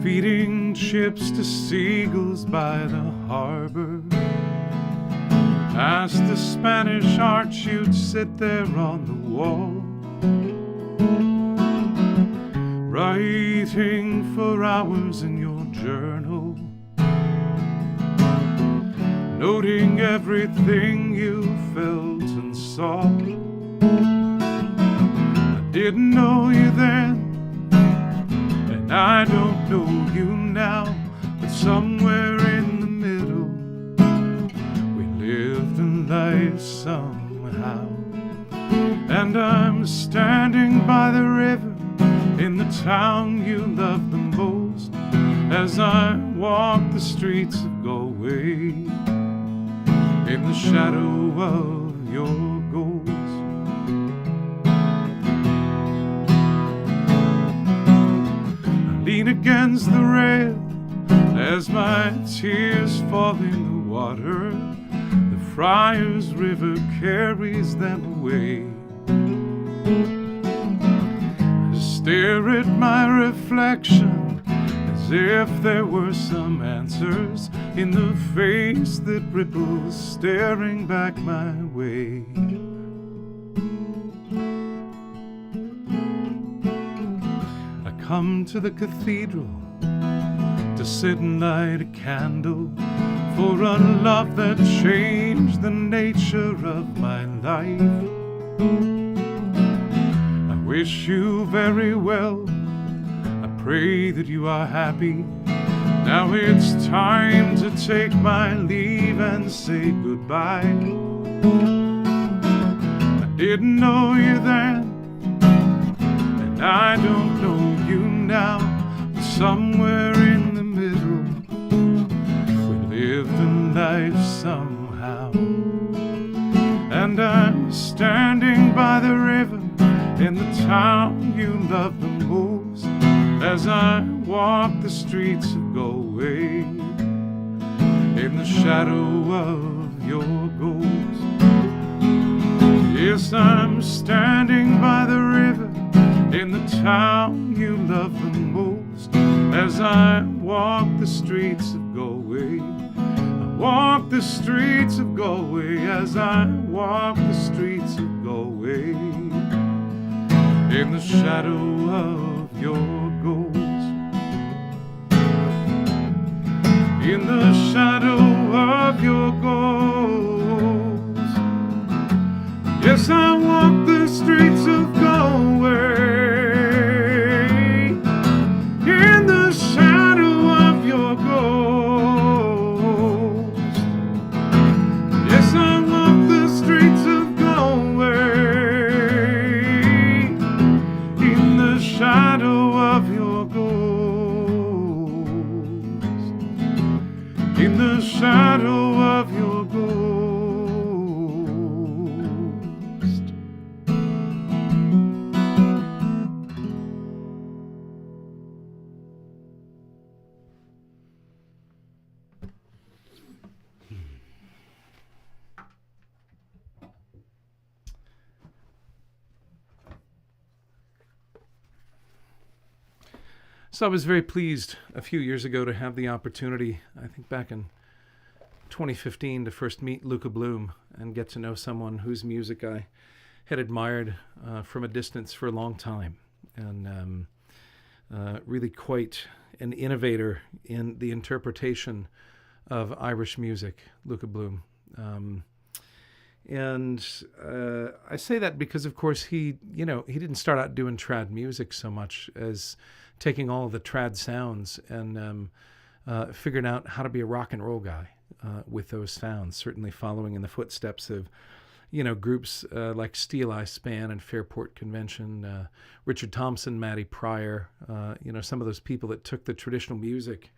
Feeding chips to seagulls by the harbor, past the Spanish arch you'd sit there on the wall, writing for hours in your journal, noting everything you felt and saw. I didn't know you then, and I don't know you now, but somewhere in the middle we lived a life somehow. And I'm standing by the river in the town you love the most, as I walk the streets of Galway in the shadow of your ghost. I lean against the rail as my tears fall in the water. The Friars River carries them away. Stare at my reflection as if there were some answers in the face that ripples staring back my way. I come to the cathedral to sit and light a candle for a love that changed the nature of my life. Wish you very well. I pray that you are happy. Now it's time to take my leave and say goodbye. I didn't know you then, and I don't know you now, but somewhere in the middle we lived a life somehow. And I'm standing by the river in the town you love the most, as I walk the streets of Galway in the shadow of your ghost. Yes, I'm standing by the river in the town you love the most, as I walk the streets of Galway. I walk the streets of Galway as I walk the streets of Galway in the shadow of your ghost. In the shadow of your ghost. Yes, I walk the streets of Galway in the shadow of your ghost. Yes, I walk the streets of Galway in the shadow of your ghost. In the shadow of your ghost. So I was very pleased a few years ago to have the opportunity, I think back in 2015 to first meet Luca Bloom and get to know someone whose music I had admired from a distance for a long time, and really quite an innovator in the interpretation of Irish music, Luca Bloom. And I say that because, of course, he didn't start out doing trad music so much as taking all of the trad sounds and figuring out how to be a rock and roll guy with those sounds, certainly following in the footsteps of, groups like Steel Eye Span and Fairport Convention, Richard Thompson, Matty Pryor, some of those people that took the traditional music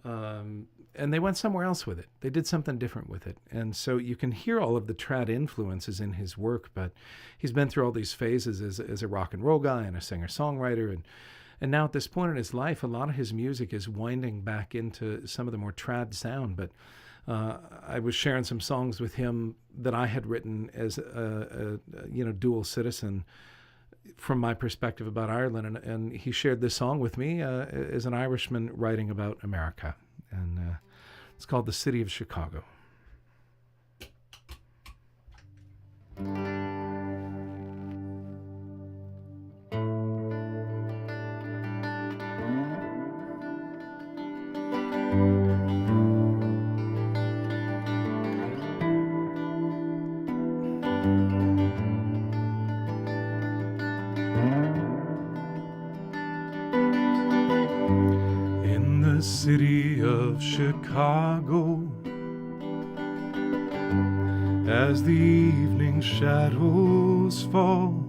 and they went somewhere else with it. They did something different with it. And so you can hear all of the trad influences in his work, but he's been through all these phases as a rock and roll guy and a singer-songwriter. And now at this point in his life, a lot of his music is winding back into some of the more trad sound. But I was sharing some songs with him that I had written as a dual citizen from my perspective about Ireland, and he shared this song with me as an Irishman writing about America, and it's called "The City of Chicago." The city of Chicago, as the evening shadows fall,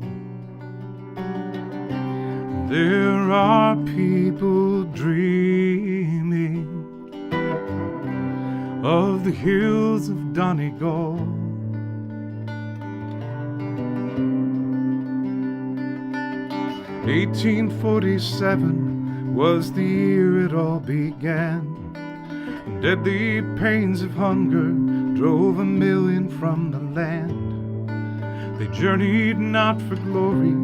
there are people dreaming of the hills of Donegal. "1847 was the year it all began. Deadly pains of hunger drove 1 million from the land. They journeyed not for glory,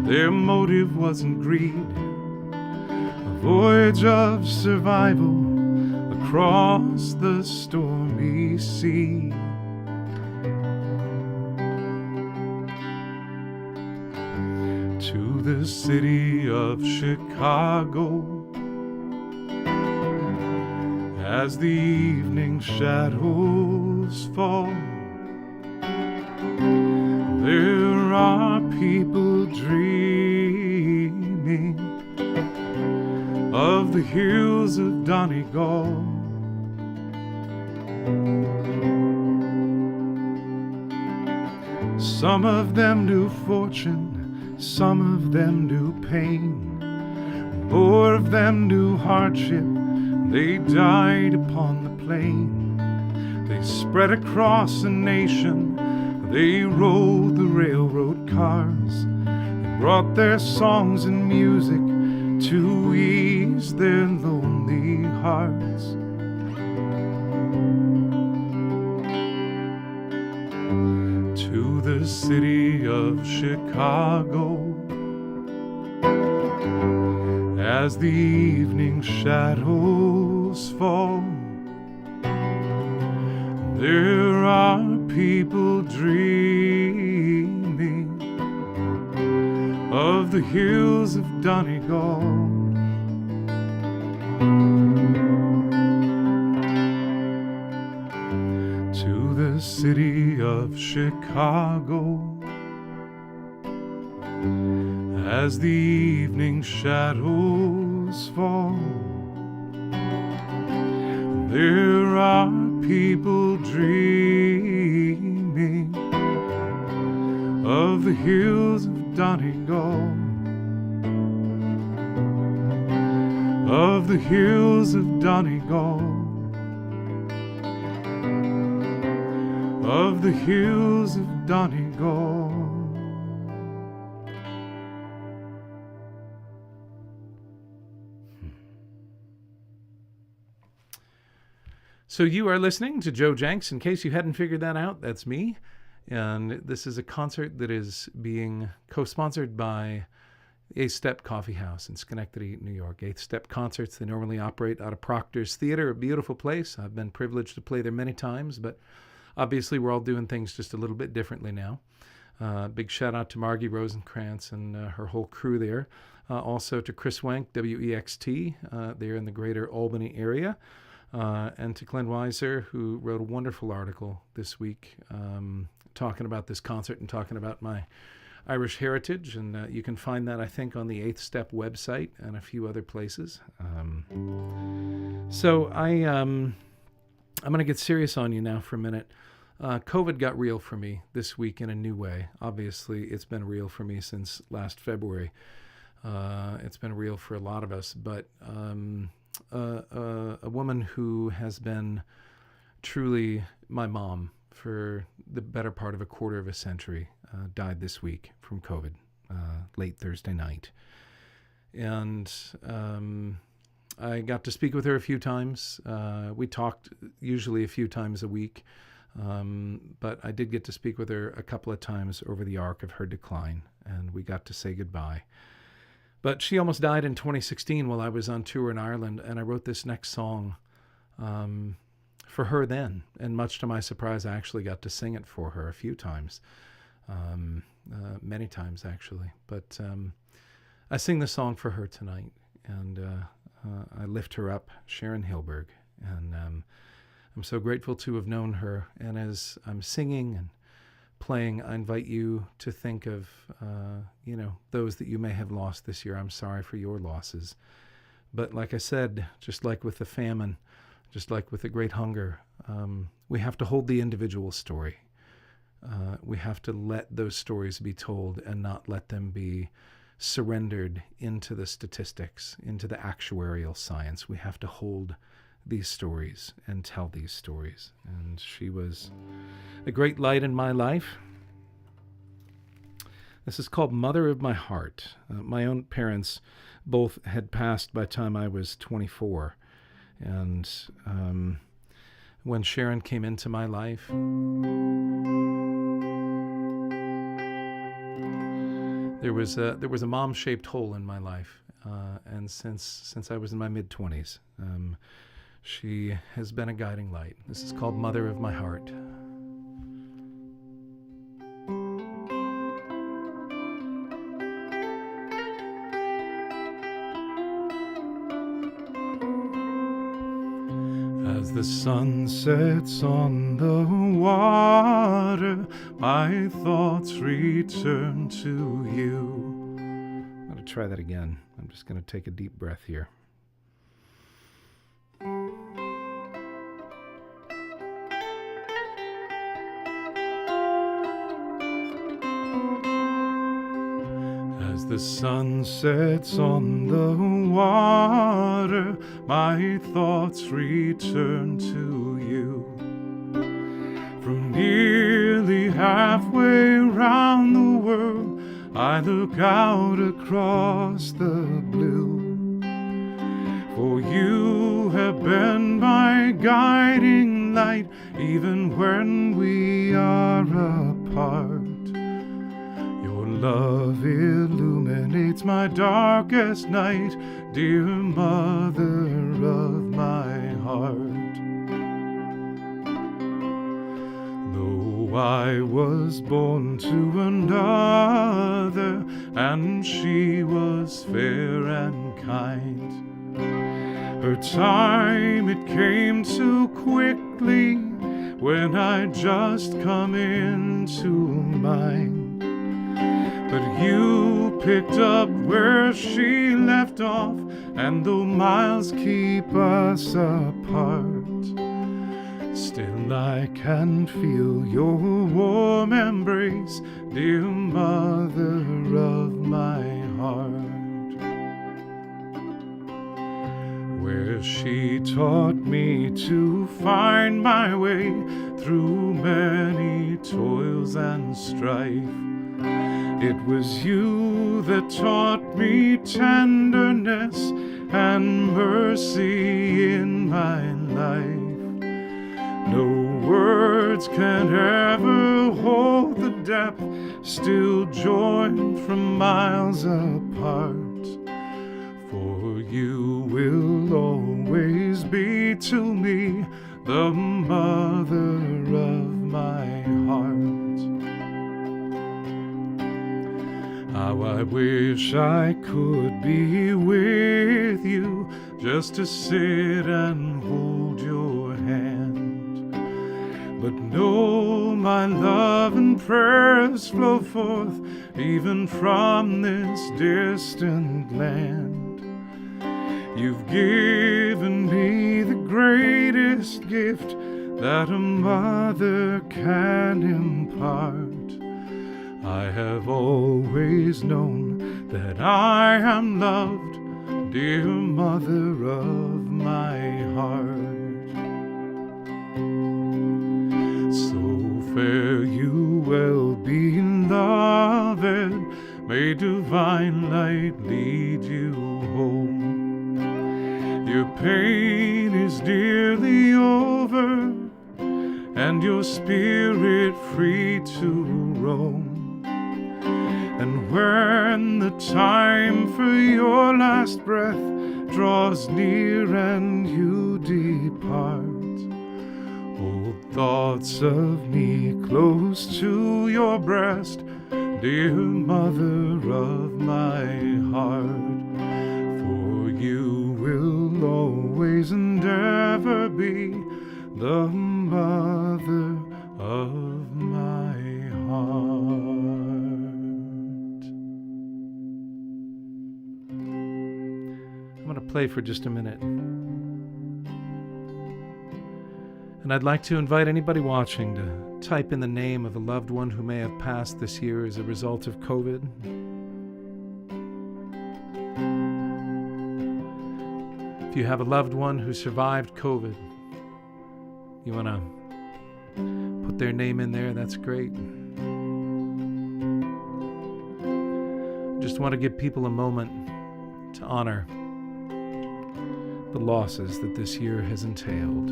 their motive wasn't greed. A voyage of survival across the stormy sea. To the city of Chicago, as the evening shadows fall, there are people dreaming of the hills of Donegal. Some of them knew fortune, some of them knew pain, more of them knew hardship. They died upon the plain. They spread across a nation. They rode the railroad cars. They brought their songs and music to ease their lonely hearts. To the city of Chicago, as the evening shadows fall, there are people dreaming of the hills of Donegal. To the city of Chicago, as the evening shadows fall, there are people dreaming of the hills of Donegal, of the hills of Donegal, of the hills of Donegal. So you are listening to Joe Jencks. In case you hadn't figured that out, that's me. And this is a concert that is being co-sponsored by the Eighth Step Coffee House in Schenectady, New York. Eighth Step concerts, they normally operate out of Proctor's Theater, a beautiful place. I've been privileged to play there many times, but obviously we're all doing things just a little bit differently now. Big shout out to Margie Rosenkrantz and her whole crew there. Also to Chris Wenk, WEXT, there in the greater Albany area. And to Glenn Weiser, who wrote a wonderful article this week talking about this concert and talking about my Irish heritage. And you can find that, I think, on the Eighth Step website and a few other places. So I'm going to get serious on you now for a minute. COVID got real for me this week in a new way. Obviously, it's been real for me since last February. It's been real for a lot of us, but a woman who has been truly my mom for the better part of a quarter of a century died this week from COVID, late Thursday night. And I got to speak with her a few times. We talked usually a few times a week, but I did get to speak with her a couple of times over the arc of her decline, and we got to say goodbye. But she almost died in 2016 while I was on tour in Ireland, and I wrote this next song for her then. And much to my surprise, I actually got to sing it for her a few times, many times actually. But I sing the song for her tonight, and I lift her up, Sharon Hilberg. And I'm so grateful to have known her. And as I'm singing and playing, I invite you to think of, those that you may have lost this year. I'm sorry for your losses. But like I said, just like with the famine, just like with the great hunger, we have to hold the individual story. We have to let those stories be told and not let them be surrendered into the statistics, into the actuarial science. We have to hold these stories and tell these stories. And she was a great light in my life. This is called Mother of My Heart. My own parents both had passed by the time I was 24. And when Sharon came into my life, there was a mom-shaped hole in my life. And since I was in my mid-20s, she has been a guiding light. This is called Mother of My Heart. As the sun sets on the water, my thoughts return to you. I'm going to try that again. I'm just going to take a deep breath here. As the sun sets on the water, my thoughts return to you. From nearly halfway round the world, I look out across the blue. For you have been my guiding light, even when we are apart. Your love illuminates my darkest night, dear mother of my heart. Though I was born to another, and she was fair and kind, her time it came too quickly when I'd just come into mine. But you picked up where she left off, and though miles keep us apart, still I can feel your warm embrace, dear mother of my heart. Where she taught me to find my way through many toils and strife. It was you that taught me tenderness and mercy in my life. No words can ever hold the depth, still joined from miles apart. For you will always be to me the mother of my heart. How I wish I could be with you, just to sit and hold your hand. But no, my love and prayers flow forth even from this distant land. You've given me the greatest gift that a mother can impart. I have always known that I am loved, dear mother of my heart. So fare you well, beloved, may divine light lead you home. Your pain is dearly over, and your spirit free to roam. And when the time for your last breath draws near and you depart, hold thoughts of me close to your breast, dear mother of my heart. For you will always and ever be the mother of my heart. I'm going to play for just a minute. And I'd like to invite anybody watching to type in the name of a loved one who may have passed this year as a result of COVID. If you have a loved one who survived COVID, you want to put their name in there, that's great. Just want to give people a moment to honor the losses that this year has entailed.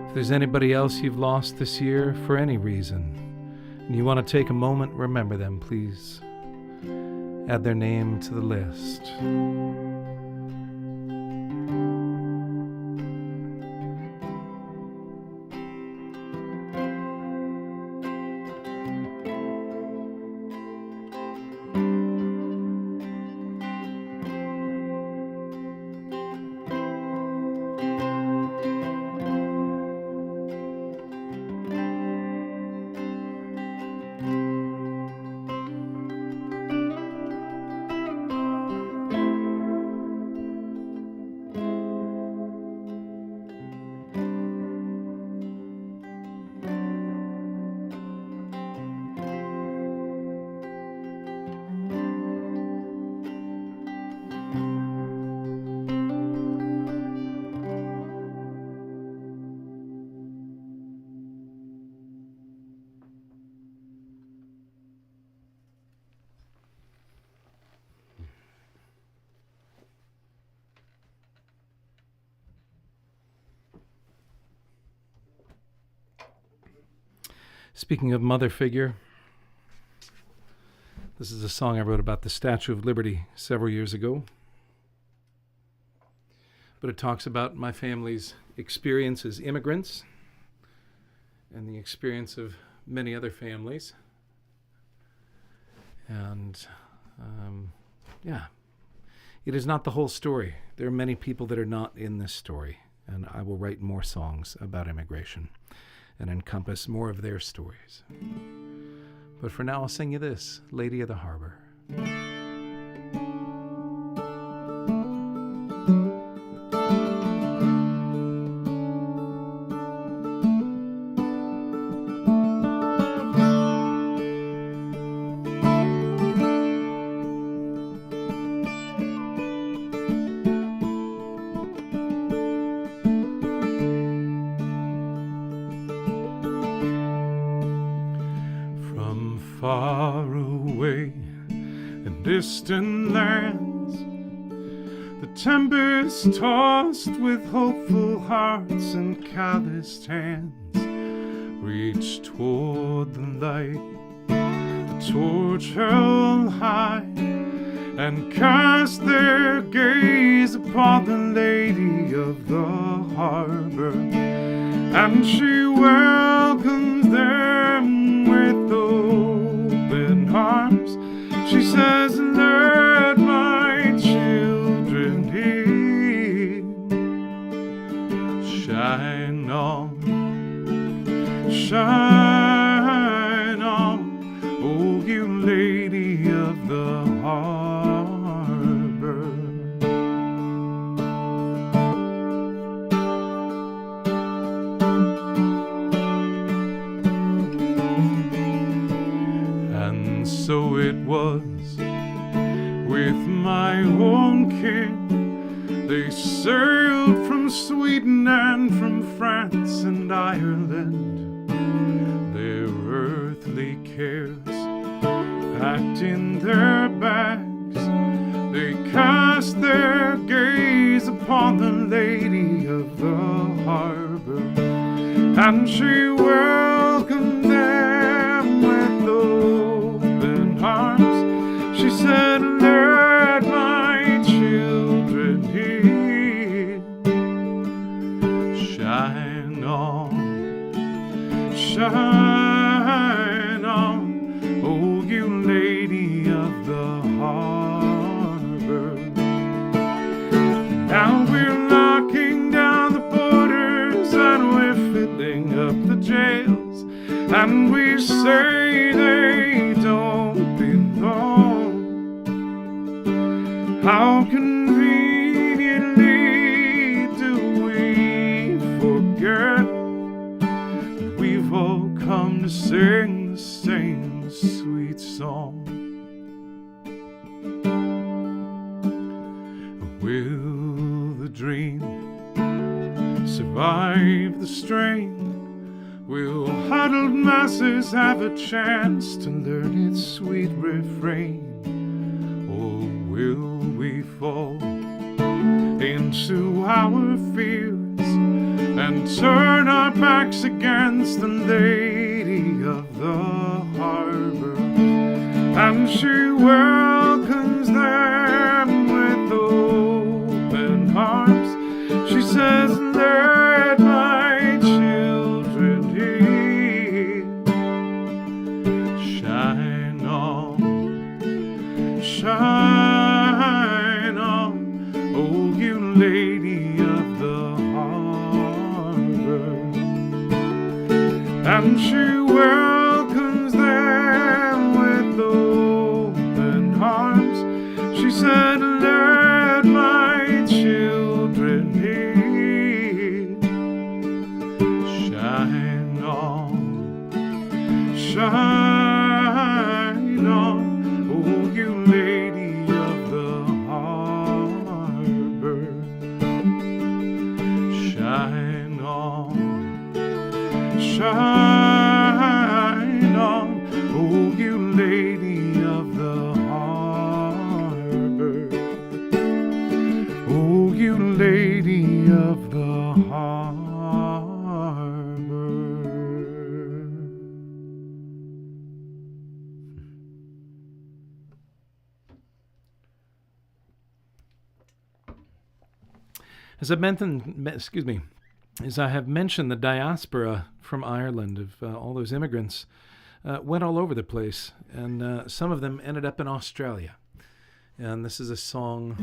If there's anybody else you've lost this year for any reason, and you want to take a moment, remember them, please. Add their name to the list. Speaking of mother figure, this is a song I wrote about the Statue of Liberty several years ago. But it talks about my family's experience as immigrants and the experience of many other families. And it is not the whole story. There are many people that are not in this story, and I will write more songs about immigration and encompass more of their stories. But for now, I'll sing you this, Lady of the Harbor. Far away in distant lands, the tempest tossed with hopeful hearts and calloused hands reach toward the light, the torch held high, and cast their gaze upon the Lady of the Harbor, and she welcomes them with open arms. She says, let my children in. Shine on, shine on, oh you Lady of the Harbor. And so it was with my own king. They sailed from Sweden and from France and Ireland, their earthly cares packed in their bags. They cast their gaze upon the Lady of the Harbor, and she welcomed them with open arms. She said, let my children in. Shine on, shine on, oh you Lady of the Harbor. Now we're locking down the borders and we're filling up the jails, and we say they don't belong. How conveniently do we forget that we've all come to sing the same sweet song? Will the dream survive the strain? Will huddled masses have a chance to learn its sweet refrain? Or will we fall into our fears and turn our backs against the Lady of the Harbor? And she welcomes them with open arms. She says, let my children in. Shine on, shine on, oh you Lady of the Harbor. And she welcomes them with open arms. She said, let my children in. Shine on, shine on, oh you Lady of the Harbor. Shine on, shine on, oh you Lady of the Harbor. Oh you Lady of the Harbor. As I have mentioned, the diaspora from Ireland of all those immigrants went all over the place, and some of them ended up in Australia. And this is a song.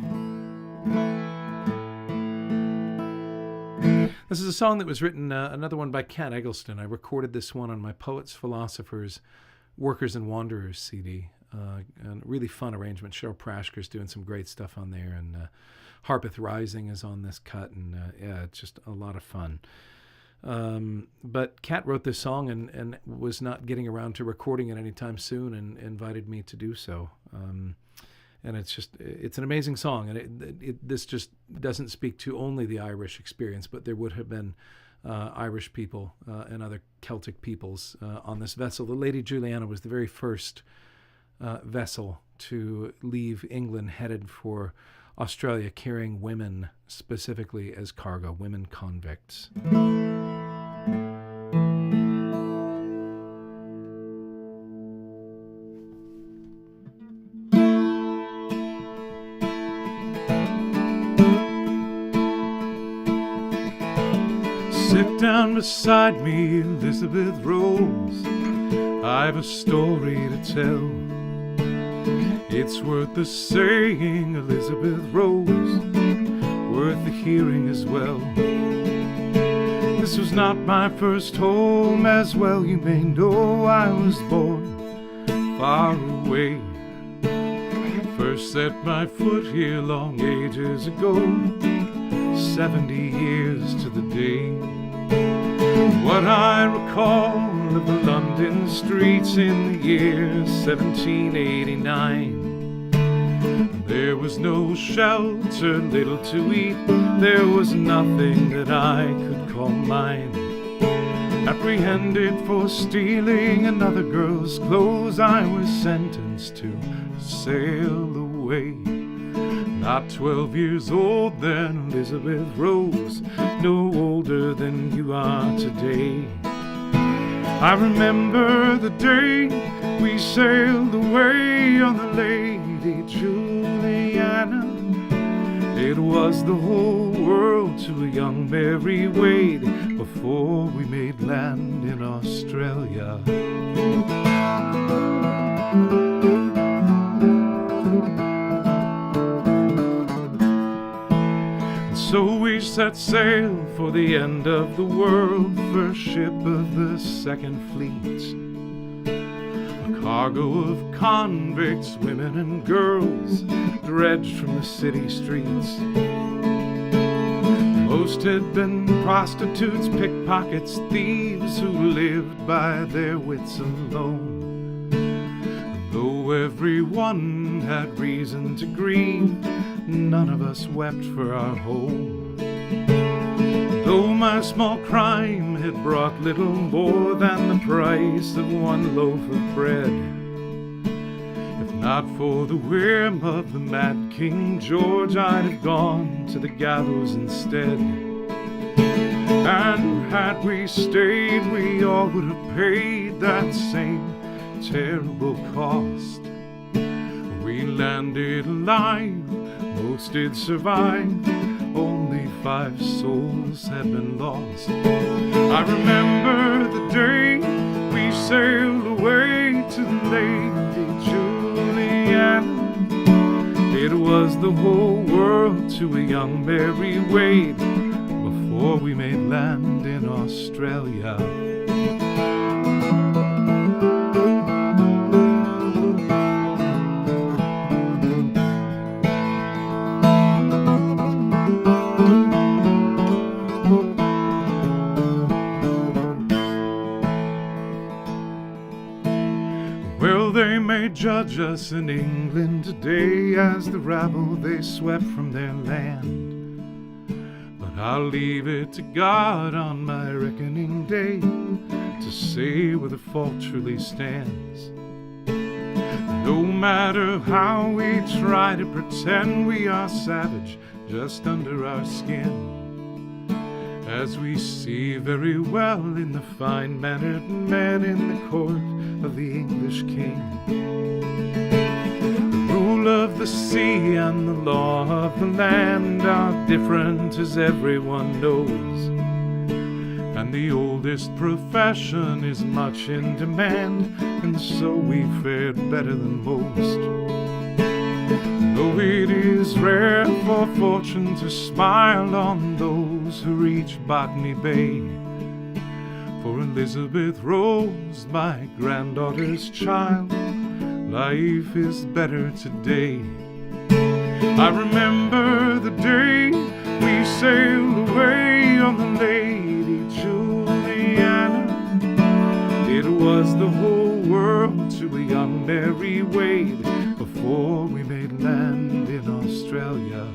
This is a song that was written, another one by Cat Eggleston. I recorded this one on my Poets Philosophers Workers and Wanderers CD. And really fun arrangement. Cheryl Prashker's doing some great stuff on there, and Harpeth Rising is on this cut, and yeah, it's just a lot of fun. But Kat wrote this song and was not getting around to recording it anytime soon, and invited me to do so. And it's an amazing song, and this just doesn't speak to only the Irish experience, but there would have been Irish people and other Celtic peoples on this vessel. The Lady Juliana was the very first vessel to leave England headed for Australia, carrying women specifically as cargo, women convicts. Sit down beside me, Elizabeth Rose. I've a story to tell. It's worth the saying, Elizabeth Rose, worth the hearing as well. This was not my first home, as well you may know. I was born far away. First set my foot here long ages ago, 70 years to the day. What I recall of the London streets in the year 1789. There was no shelter, little to eat. There was nothing that I could call mine. Apprehended for stealing another girl's clothes, I was sentenced to sail away. Not 12 years old then, Elizabeth Rose, no older than you are today. I remember the day we sailed away on the Lady Juliana. It was the whole world to a young Mary Wade before we made land in Australia. So we set sail for the end of the world, first ship of the Second Fleet. A cargo of convicts, women and girls, dredged from the city streets. Most had been prostitutes, pickpockets, thieves who lived by their wits alone. Though everyone had reason to grieve, none of us wept for our home. Though my small crime had brought little more than the price of one loaf of bread, if not for the whim of the mad King George, I'd have gone to the gallows instead. And had we stayed, we all would have paid that same terrible cost. We landed alive, most did survive, only 5 souls had been lost. I remember the day we sailed away to Lady Juliana. It was the whole world to a young Mary Wade before we made land in Australia. They may judge us in England today as the rabble they swept from their land, but I'll leave it to God on my reckoning day to say where the fault truly stands. No matter how we try to pretend we are savage just under our skin, as we see very well in the fine-mannered men in the court of the English king. The rule of the sea and the law of the land are different, as everyone knows, and the oldest profession is much in demand, and so we fared better than most. Though it is rare for fortune to smile on those who reach Botany Bay, for Elizabeth Rose, my granddaughter's child. Life is better today. I remember the day we sailed away on the Lady Juliana. It was the whole world to a young Mary Wade before we made land in Australia.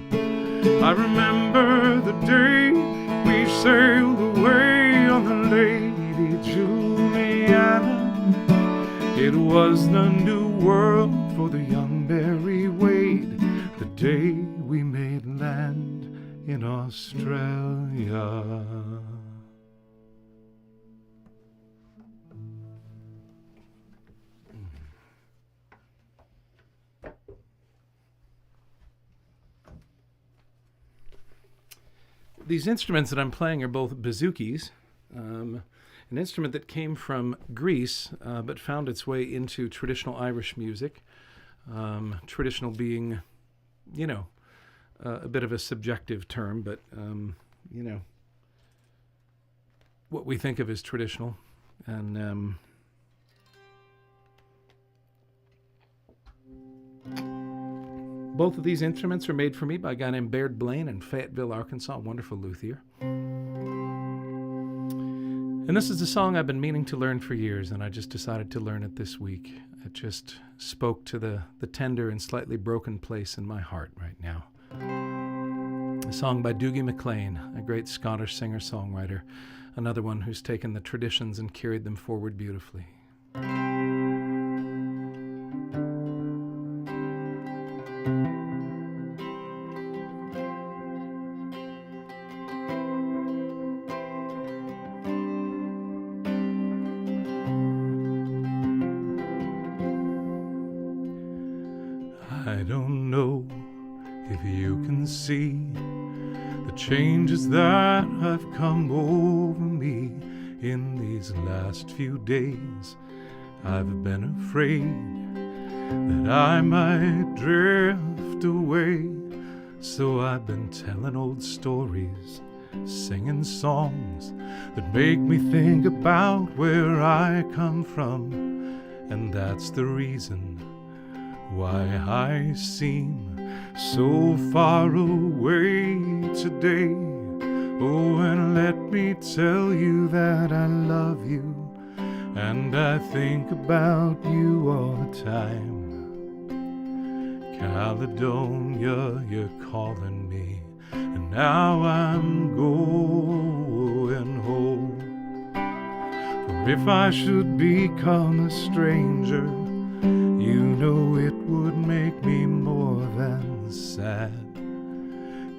I remember the day we sailed away on the Lady Juliana. It was the new world for the young Mary Wade, the day we made land in Australia. These instruments that I'm playing are both bouzoukis, an instrument that came from Greece but found its way into traditional Irish music. Traditional being, a bit of a subjective term, but, what we think of as traditional. And both of these instruments are made for me by a guy named Baird Blaine in Fayetteville, Arkansas, a wonderful luthier. And this is a song I've been meaning to learn for years, and I just decided to learn it this week. It just spoke to the tender and slightly broken place in my heart right now. A song by Dougie MacLean, a great Scottish singer-songwriter, another one who's taken the traditions and carried them forward beautifully. I don't know if you can see the changes that have come over me in these last few days. I've been afraid that I might drift away, so I've been telling old stories, singing songs that make me think about where I come from, and that's the reason why I seem so far away today. Oh, and let me tell you that I love you, and I think about you all the time. Caledonia, you're calling me, and now I'm going home. For if I should become a stranger, you know it would make me more than sad.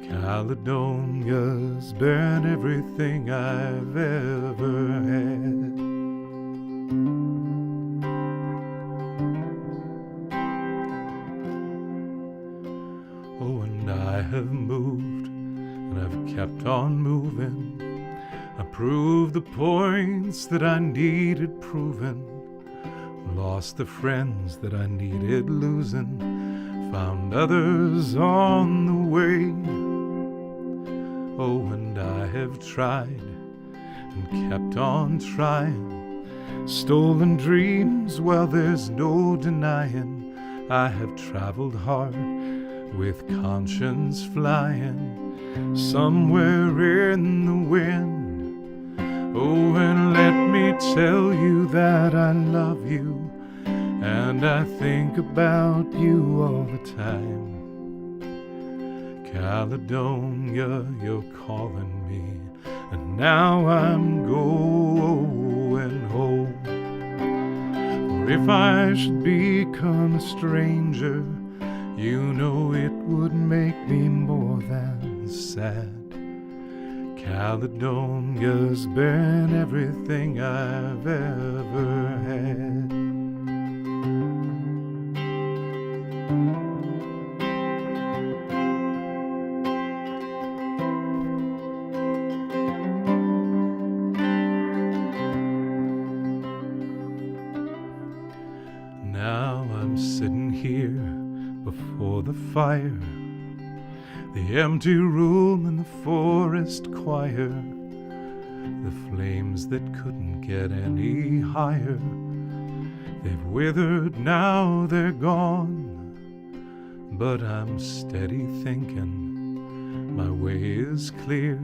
Caledonia's been everything I've ever had. Oh, and I have moved, and I've kept on moving. I proved the points that I needed proving, lost the friends that I needed losing, found others on the way. Oh, and I have tried and kept on trying, stolen dreams, well, there's no denying. I have traveled hard with conscience flying somewhere in the wind. Oh, and let me tell you that I love you, and I think about you all the time. Caledonia, you're calling me, and now I'm going home. For if I should become a stranger, you know it would make me more than sad. Caledonia's been everything I've ever had. Now I'm sitting here before the fire, the empty room and the forest choir, the flames that couldn't get any higher, they've withered, now they're gone. But I'm steady thinking my way is clear,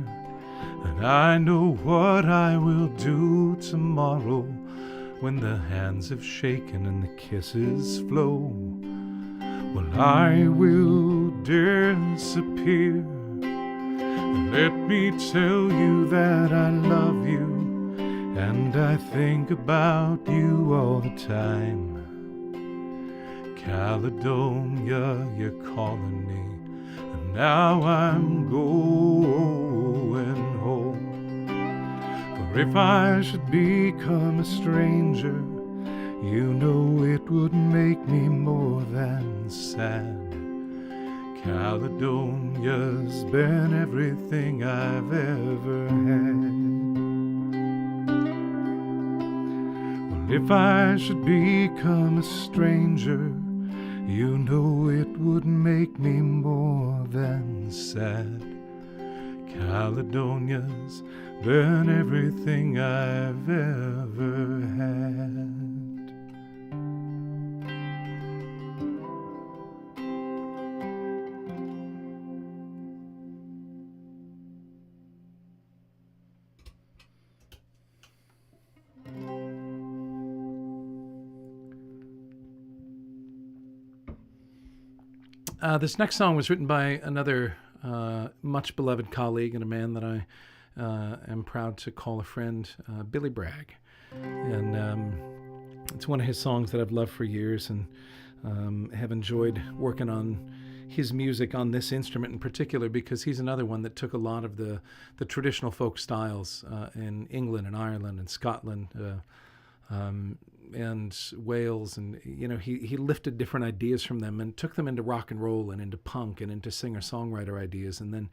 and I know what I will do tomorrow when the hands have shaken and the kisses flow. Well, I will disappear. Let me tell you that I love you, and I think about you all the time. Caledonia, you're calling me, and now I'm going home. For if I should become a stranger, you know it would make me more than sad. Caledonia's been everything I've ever had. Well, if I should become a stranger, you know it would make me more than sad. Caledonia's been everything I've ever had. This next song was written by another much beloved colleague and a man that I am proud to call a friend, Billy Bragg. And it's one of his songs that I've loved for years, and have enjoyed working on his music on this instrument in particular, because he's another one that took a lot of the traditional folk styles in England and Ireland and Scotland and Wales, and he lifted different ideas from them and took them into rock and roll and into punk and into singer-songwriter ideas, and then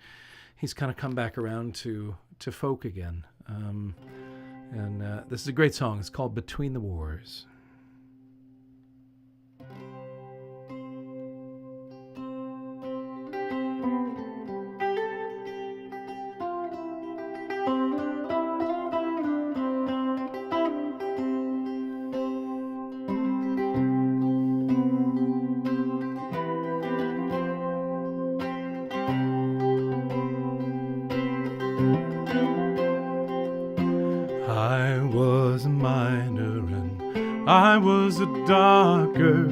he's kind of come back around to folk again. And this is a great song. It's called Between the Wars. I was a miner and I was a docker.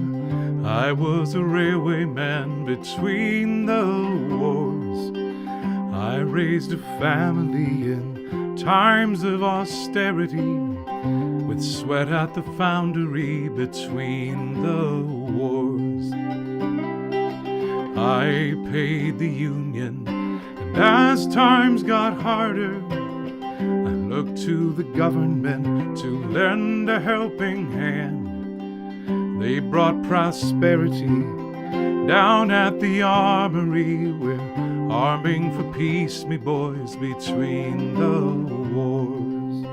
I was a railwayman between the wars. I raised a family in times of austerity, with sweat at the foundry between the wars. I paid the union, and as times got harder, I looked to the government to lend a helping hand. They brought prosperity down at the armory. We're arming for peace, me boys, between the wars.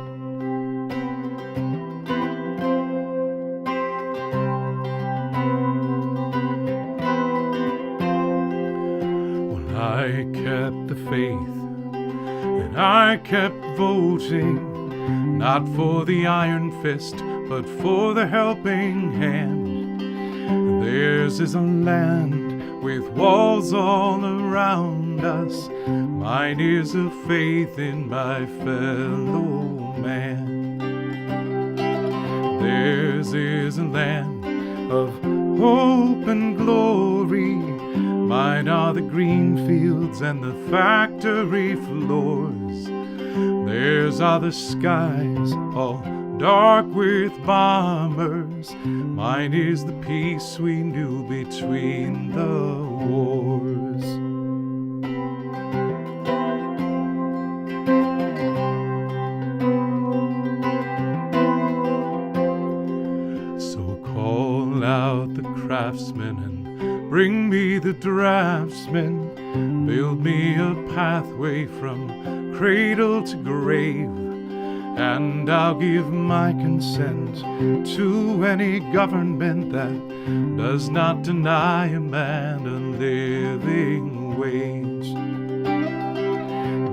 Well, I kept the faith, and I kept voting, not for the iron fist, but for the helping hand. Theirs is a land with walls all around us. Mine is a faith in my fellow man. Theirs is a land of hope and glory. Mine are the green fields and the factory floors. Theirs are the skies all dark with bombers. Mine is the peace we knew between the wars. So call out the craftsmen and bring me the draftsmen. Build me a pathway from cradle to grave, and I'll give my consent to any government that does not deny a man a living wage.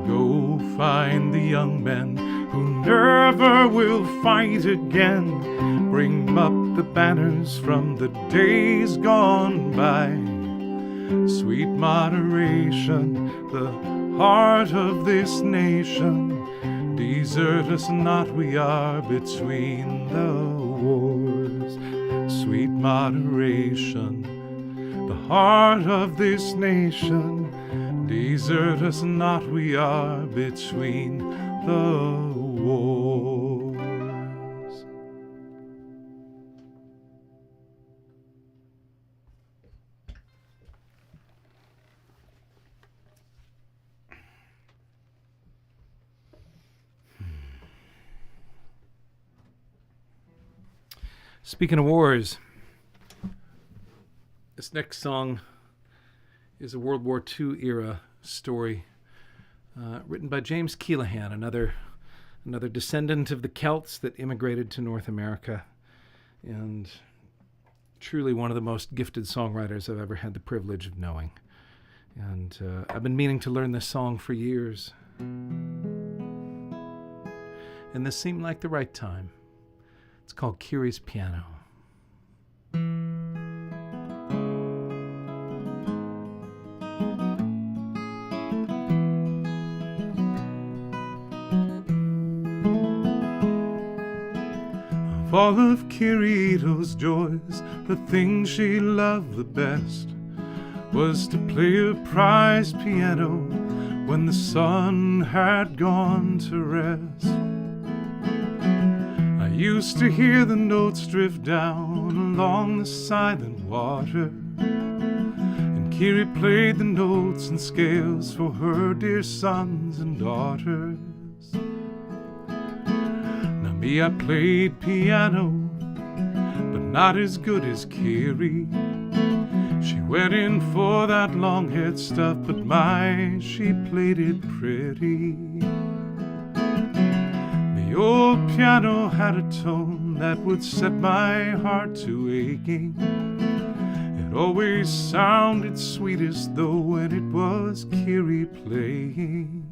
Go find the young men who never will fight again. Bring up the banners from the days gone by. Sweet moderation, the heart of this nation. Desert us not, we are between the wars. Sweet moderation, the heart of this nation. Desert us not, we are between the wars. Speaking of wars, this next song is a World War II era story written by James Keelahan, another descendant of the Celts that immigrated to North America, and truly one of the most gifted songwriters I've ever had the privilege of knowing. And I've been meaning to learn this song for years, and this seemed like the right time. It's called Kiri's Piano. Of all of Kirito's joys, the thing she loved the best was to play a prized piano when the sun had gone to rest. I used to hear the notes drift down along the silent water, and Kiri played the notes and scales for her dear sons and daughters. Now me, I played piano, but not as good as Kiri. She went in for that long-haired stuff, but my, she played it pretty. The old piano had a tone that would set my heart to aching. It always sounded sweetest though when it was Kiri playing.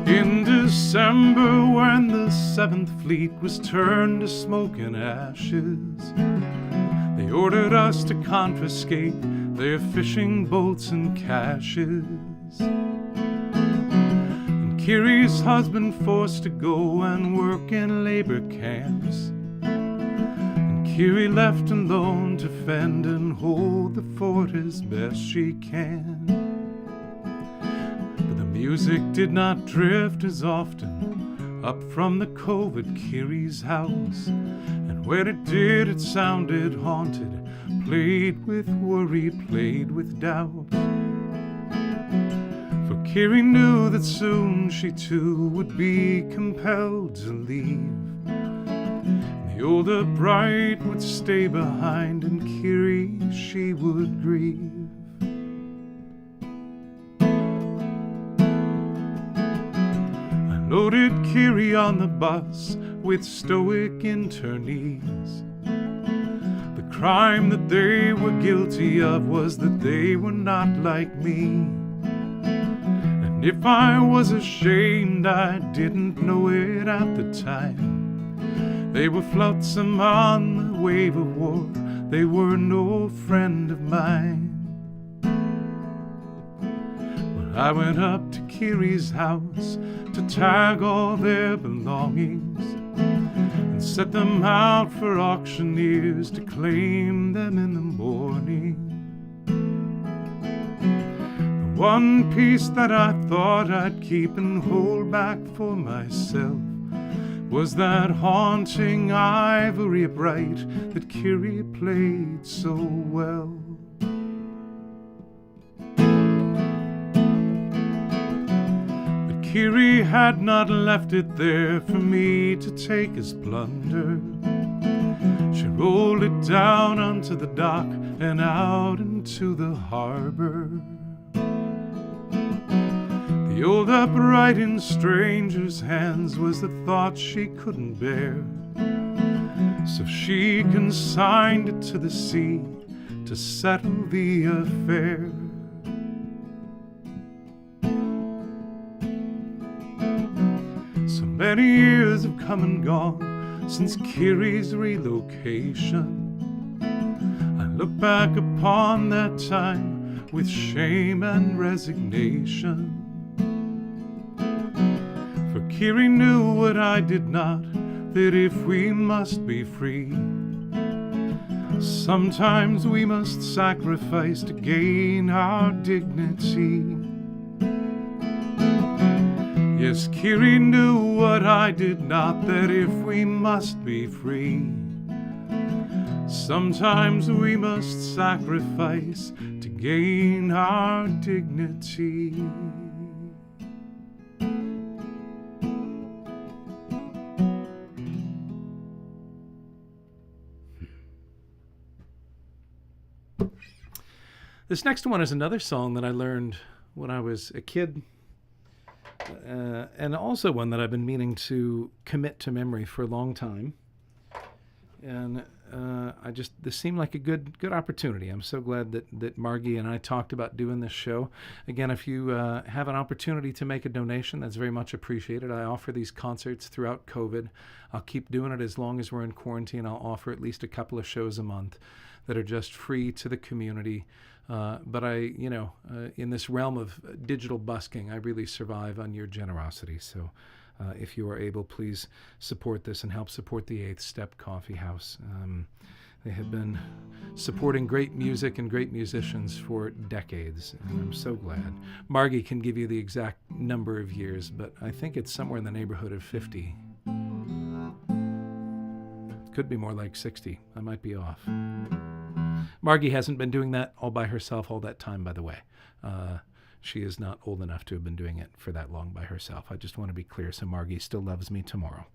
In December, when the 7th Fleet was turned to smoke and ashes, they ordered us to confiscate their fishing boats and caches. And Kiri's husband forced to go and work in labor camps, and Kiri left alone to fend and hold the fort as best she can. Music did not drift as often up from the cove at Kiri's house, and when it did, it sounded haunted, played with worry, played with doubt. For Kiri knew that soon she too would be compelled to leave. The older bride would stay behind, and Kiri, she would grieve. Loaded Kiri on the bus with stoic internees. The crime that they were guilty of was that they were not like me. And if I was ashamed, I didn't know it at the time. They were flotsam on the wave of war, they were no friend of mine. I went up to Kiri's house to tag all their belongings and set them out for auctioneers to claim them in the morning. The one piece that I thought I'd keep and hold back for myself was that haunting ivory bright that Kiri played so well. Kiri had not left it there for me to take as plunder. She rolled it down onto the dock and out into the harbor. The old upright in strangers' hands was the thought she couldn't bear, so she consigned it to the sea to settle the affair. Many years have come and gone since Kiri's relocation. I look back upon that time with shame and resignation. For Kiri knew what I did not, that if we must be free, sometimes we must sacrifice to gain our dignity. Yes, Kiri knew what I did not, that if we must be free, sometimes we must sacrifice to gain our dignity. This next one is another song that I learned when I was a kid, and also one that I've been meaning to commit to memory for a long time. And this seemed like a good opportunity. I'm so glad that Margie and I talked about doing this show. Again, if you have an opportunity to make a donation, that's very much appreciated. I offer these concerts throughout COVID. I'll keep doing it as long as we're in quarantine. I'll offer at least a couple of shows a month that are just free to the community. But in this realm of digital busking, I really survive on your generosity. So if you are able, please support this and help support the 8th Step Coffee House. They have been supporting great music and great musicians for decades, and I'm so glad. Margie can give you the exact number of years, but I think it's somewhere in the neighborhood of 50. Could be more like 60. I might be off. Margie hasn't been doing that all by herself all that time, by the way. She is not old enough to have been doing it for that long by herself. I just want to be clear, so Margie still loves me tomorrow.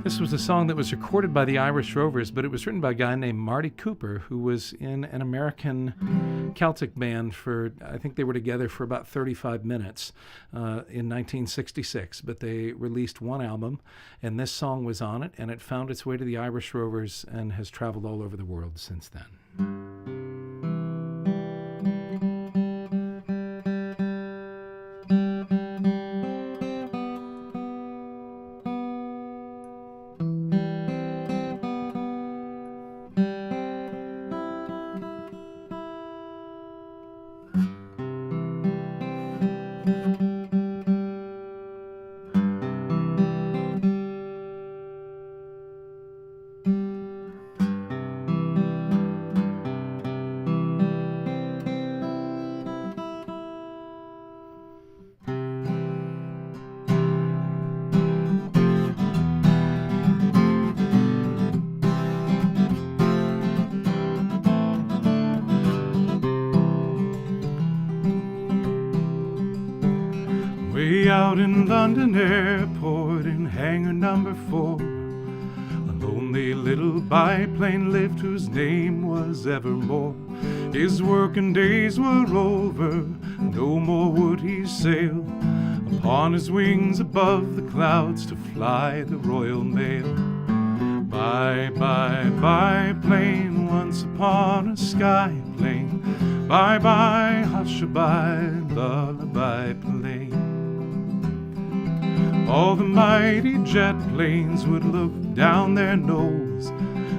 This was a song that was recorded by the Irish Rovers, but it was written by a guy named Marty Cooper, who was in an American Celtic band for, I think they were together for about 35 minutes in 1966. But they released one album, and this song was on it, and it found its way to the Irish Rovers and has traveled all over the world since then. Way out in London Airport in hangar number 4, a lonely little biplane lived whose name was Evermore. His working days were over, no more would he sail upon his wings above the clouds to fly the Royal Mail. Bye, bye, biplane, once upon a sky plane. Bye, bye, hush-a-bye, lullaby plane. All the mighty jet planes would look down their nose.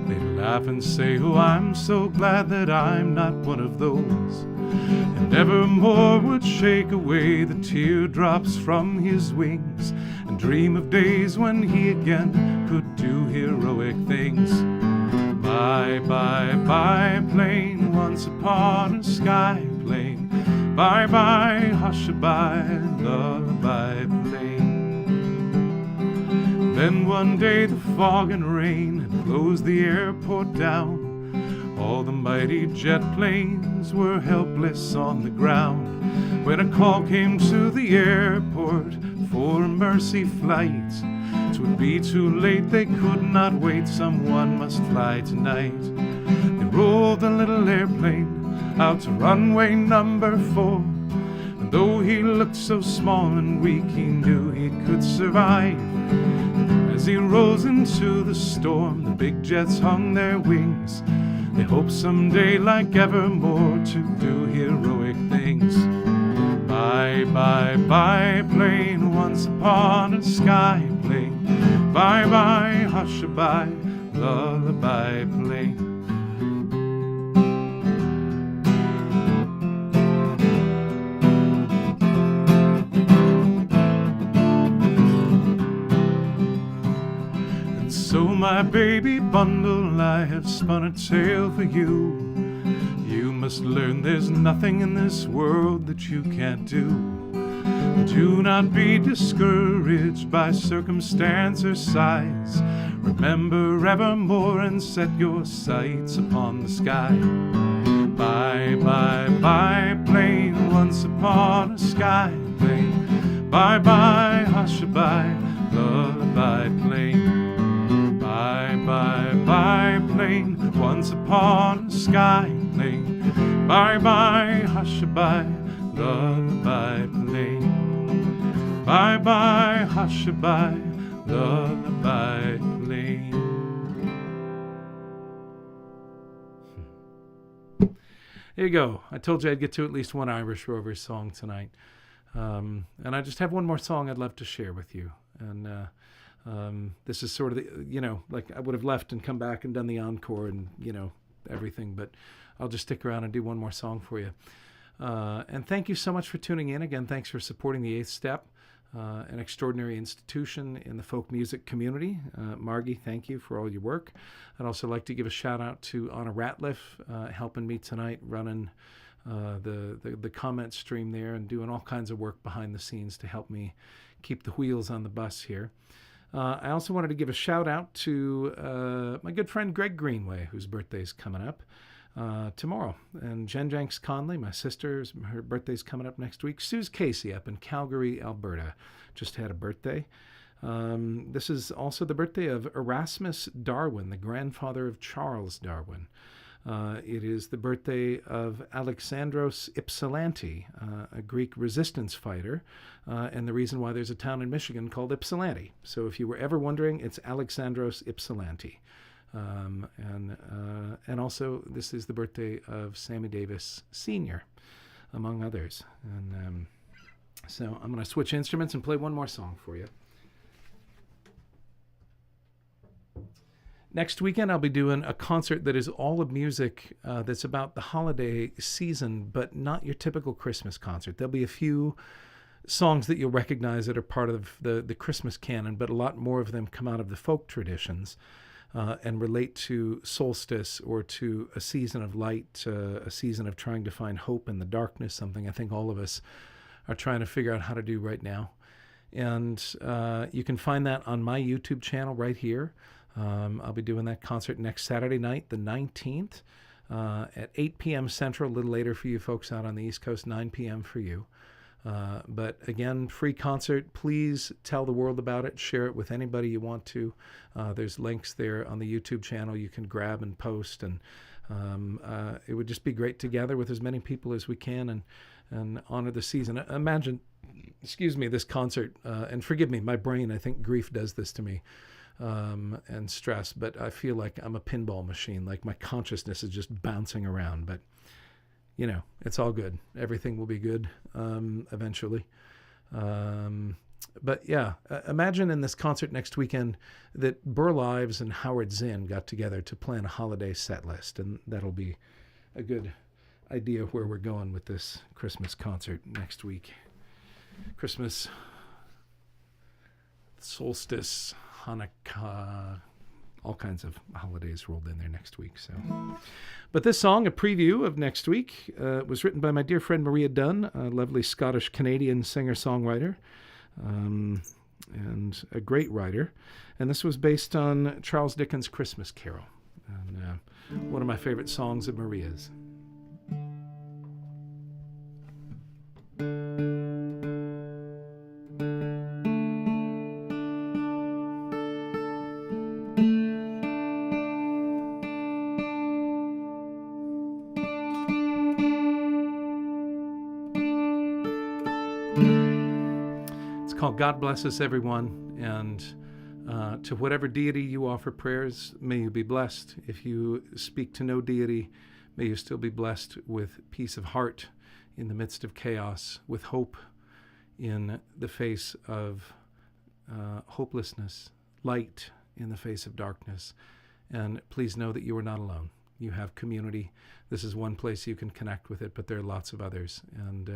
They'd laugh and say, oh, I'm so glad that I'm not one of those. And Evermore would shake away the teardrops from his wings and dream of days when he again could do heroic things. Bye, bye, biplane, once upon a sky plane. Bye, bye, hush-a-bye, lullaby plane. Then one day the fog and rain had closed the airport down. All the mighty jet planes were helpless on the ground. When a call came to the airport for a mercy flight, 'twould be too late, they could not wait, someone must fly tonight. They rolled the little airplane out to runway number 4. though he looked so small and weak, he knew he could survive. As he rose into the storm, the big jets hung their wings. They hoped someday, like evermore, to do heroic things. Bye, bye, bye, plane, once upon a sky plane. Bye, bye, hush-a-bye, lullaby plane. And so, my baby bundle, I have spun a tale for you. You must learn there's nothing in this world that you can't do. Do not be discouraged by circumstance or size. Remember evermore and set your sights upon the sky. Bye, bye, bye, plane, once upon a sky plane. Bye, bye, hush-a-bye, lullaby plane. Bye, bye, bye, plane, once upon a sky plane. Bye, bye, hush-a-bye, lullaby plane. Bye, bye, hush-a-bye, lullaby plane. There you go. I told you I'd get to at least one Irish Rovers song tonight. And I just have one more song I'd love to share with you. And this is sort of the, like I would have left and come back and done the encore and, everything. But I'll just stick around and do one more song for you. And thank you so much for tuning in. Again, thanks for supporting the Eighth Step, an extraordinary institution in the folk music community. Margie, thank you for all your work. I'd also like to give a shout out to Anna Ratliff, helping me tonight, running the comment stream there and doing all kinds of work behind the scenes to help me keep the wheels on the bus here. I also wanted to give a shout out to my good friend Greg Greenway, whose birthday's coming up tomorrow. And Jencks Conley, my sister's, her birthday's coming up next week. Suze Casey up in Calgary, Alberta, just had a birthday. This is also the birthday of Erasmus Darwin, the grandfather of Charles Darwin. It is the birthday of Alexandros Ypsilanti, a Greek resistance fighter, and the reason why there's a town in Michigan called Ypsilanti. So if you were ever wondering, it's Alexandros Ypsilanti. And also this is the birthday of Sammy Davis Sr., among others. And so I'm going to switch instruments and play one more song for you. Next weekend, I'll be doing a concert that is all of music that's about the holiday season, but not your typical Christmas concert. There'll be a few songs that you'll recognize that are part of the Christmas canon, but a lot more of them come out of the folk traditions and relate to solstice or to a season of light, a season of trying to find hope in the darkness, something I think all of us are trying to figure out how to do right now. And you can find that on my YouTube channel right here. I'll be doing that concert next Saturday night, the 19th, at 8 p.m. Central, a little later for you folks out on the East Coast, 9 p.m. for you. But again, free concert. Please tell the world about it. Share it with anybody you want to. There's links there on the YouTube channel you can grab and post. And it would just be great to gather with as many people as we can and honor the season. Imagine, this concert. And forgive me, my brain, I think grief does this to me. And stress, but I feel like I'm a pinball machine, like my consciousness is just bouncing around, but it's all good. Everything will be good eventually. But yeah, imagine in this concert next weekend that Burl Ives and Howard Zinn got together to plan a holiday set list, and that'll be a good idea of where we're going with this Christmas concert next week. Christmas, solstice, Hanukkah, all kinds of holidays rolled in there next week. So, but this song, a preview of next week, was written by my dear friend Maria Dunn, a lovely Scottish-Canadian singer-songwriter, and a great writer. And this was based on Charles Dickens' Christmas Carol, and one of my favorite songs of Maria's. It's called God Bless Us, Everyone. And to whatever deity you offer prayers, may you be blessed. If you speak to no deity, may you still be blessed with peace of heart in the midst of chaos, with hope in the face of hopelessness, light in the face of darkness. And please know that you are not alone. You have community. This is one place you can connect with it, but there are lots of others. And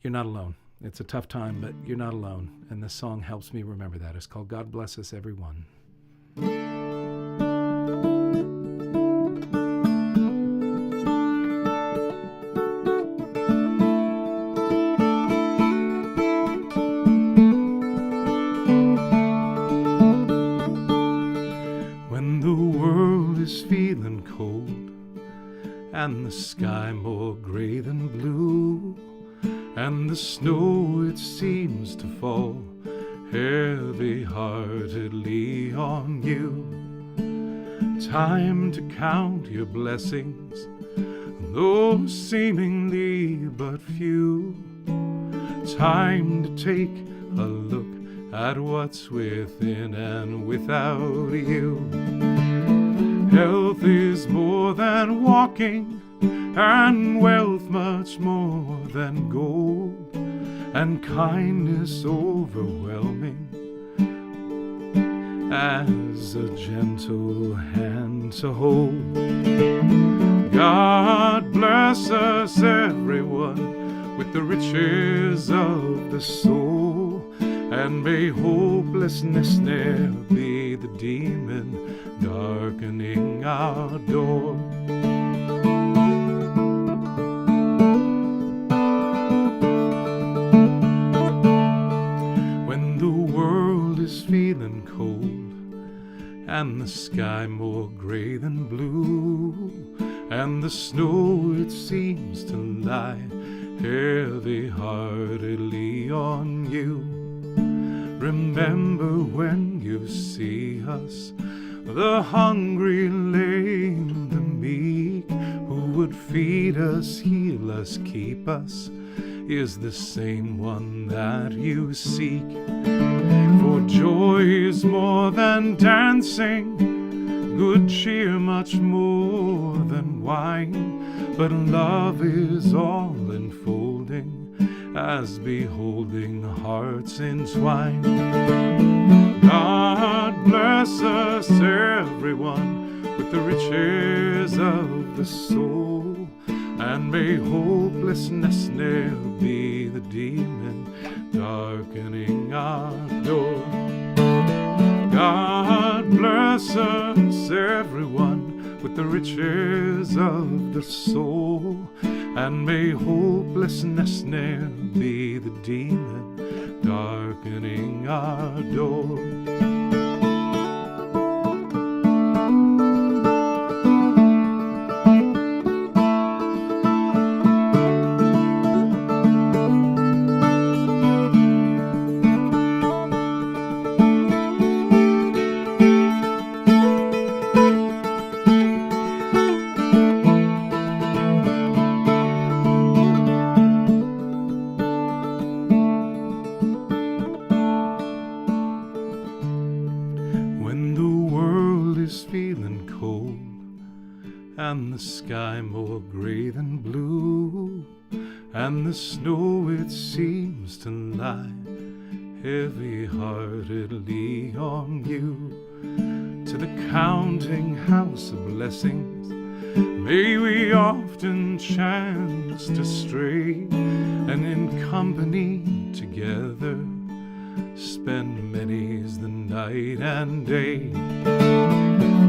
you're not alone. It's a tough time, but you're not alone. And this song helps me remember that. It's called God Bless Us, Everyone. When the world is feeling cold and the sky more gray than blue, and the snow it seems to fall heavy-heartedly on you. Time to count your blessings, though seemingly but few. Time to take a look at what's within and without you. Health is more than walking, and wealth much more than gold, and kindness overwhelming as a gentle hand to hold. God bless us, everyone, with the riches of the soul, and may hopelessness ne'er be the demon darkening our door. Feeling cold and the sky more gray than blue, and the snow it seems to lie heavy-heartedly on you. Remember when you see us, the hungry, lame, the meek, who would feed us, heal us, keep us, is the same one that you seek. For joy is more than dancing, good cheer much more than wine, but love is all enfolding as beholding hearts entwined. God bless us, everyone, with the riches of the soul, and may hopelessness ne'er be the demon darkening our door. God bless us, everyone, with the riches of the soul, and may hopelessness ne'er be the demon darkening our door. Feeling cold and the sky more gray than blue, and the snow it seems to lie heavy-heartedly on you. To the counting house of blessings may we often chance to stray, and in company together spend many's the night and day.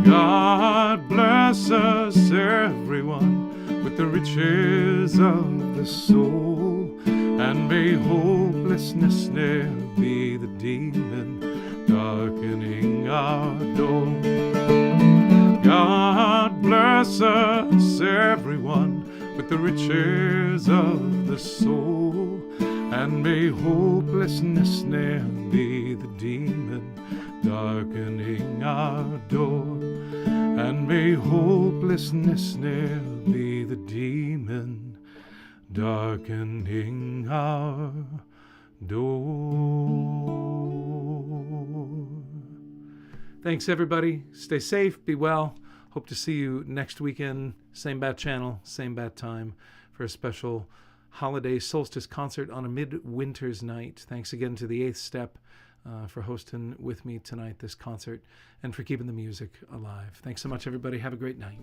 God bless us, everyone, with the riches of the soul, and may hopelessness ne'er be the demon darkening our door. God bless us, everyone, with the riches of the soul, and may hopelessness ne'er be the demon darkening our door. And may hopelessness ne'er be the demon darkening our door. Thanks, everybody. Stay safe, be well. Hope to see you next weekend. Same bat channel, same bat time for a special holiday solstice concert on a midwinter's night. Thanks again to the Eighth Step for hosting with me tonight this concert and for keeping the music alive. Thanks so much, everybody. Have a great night.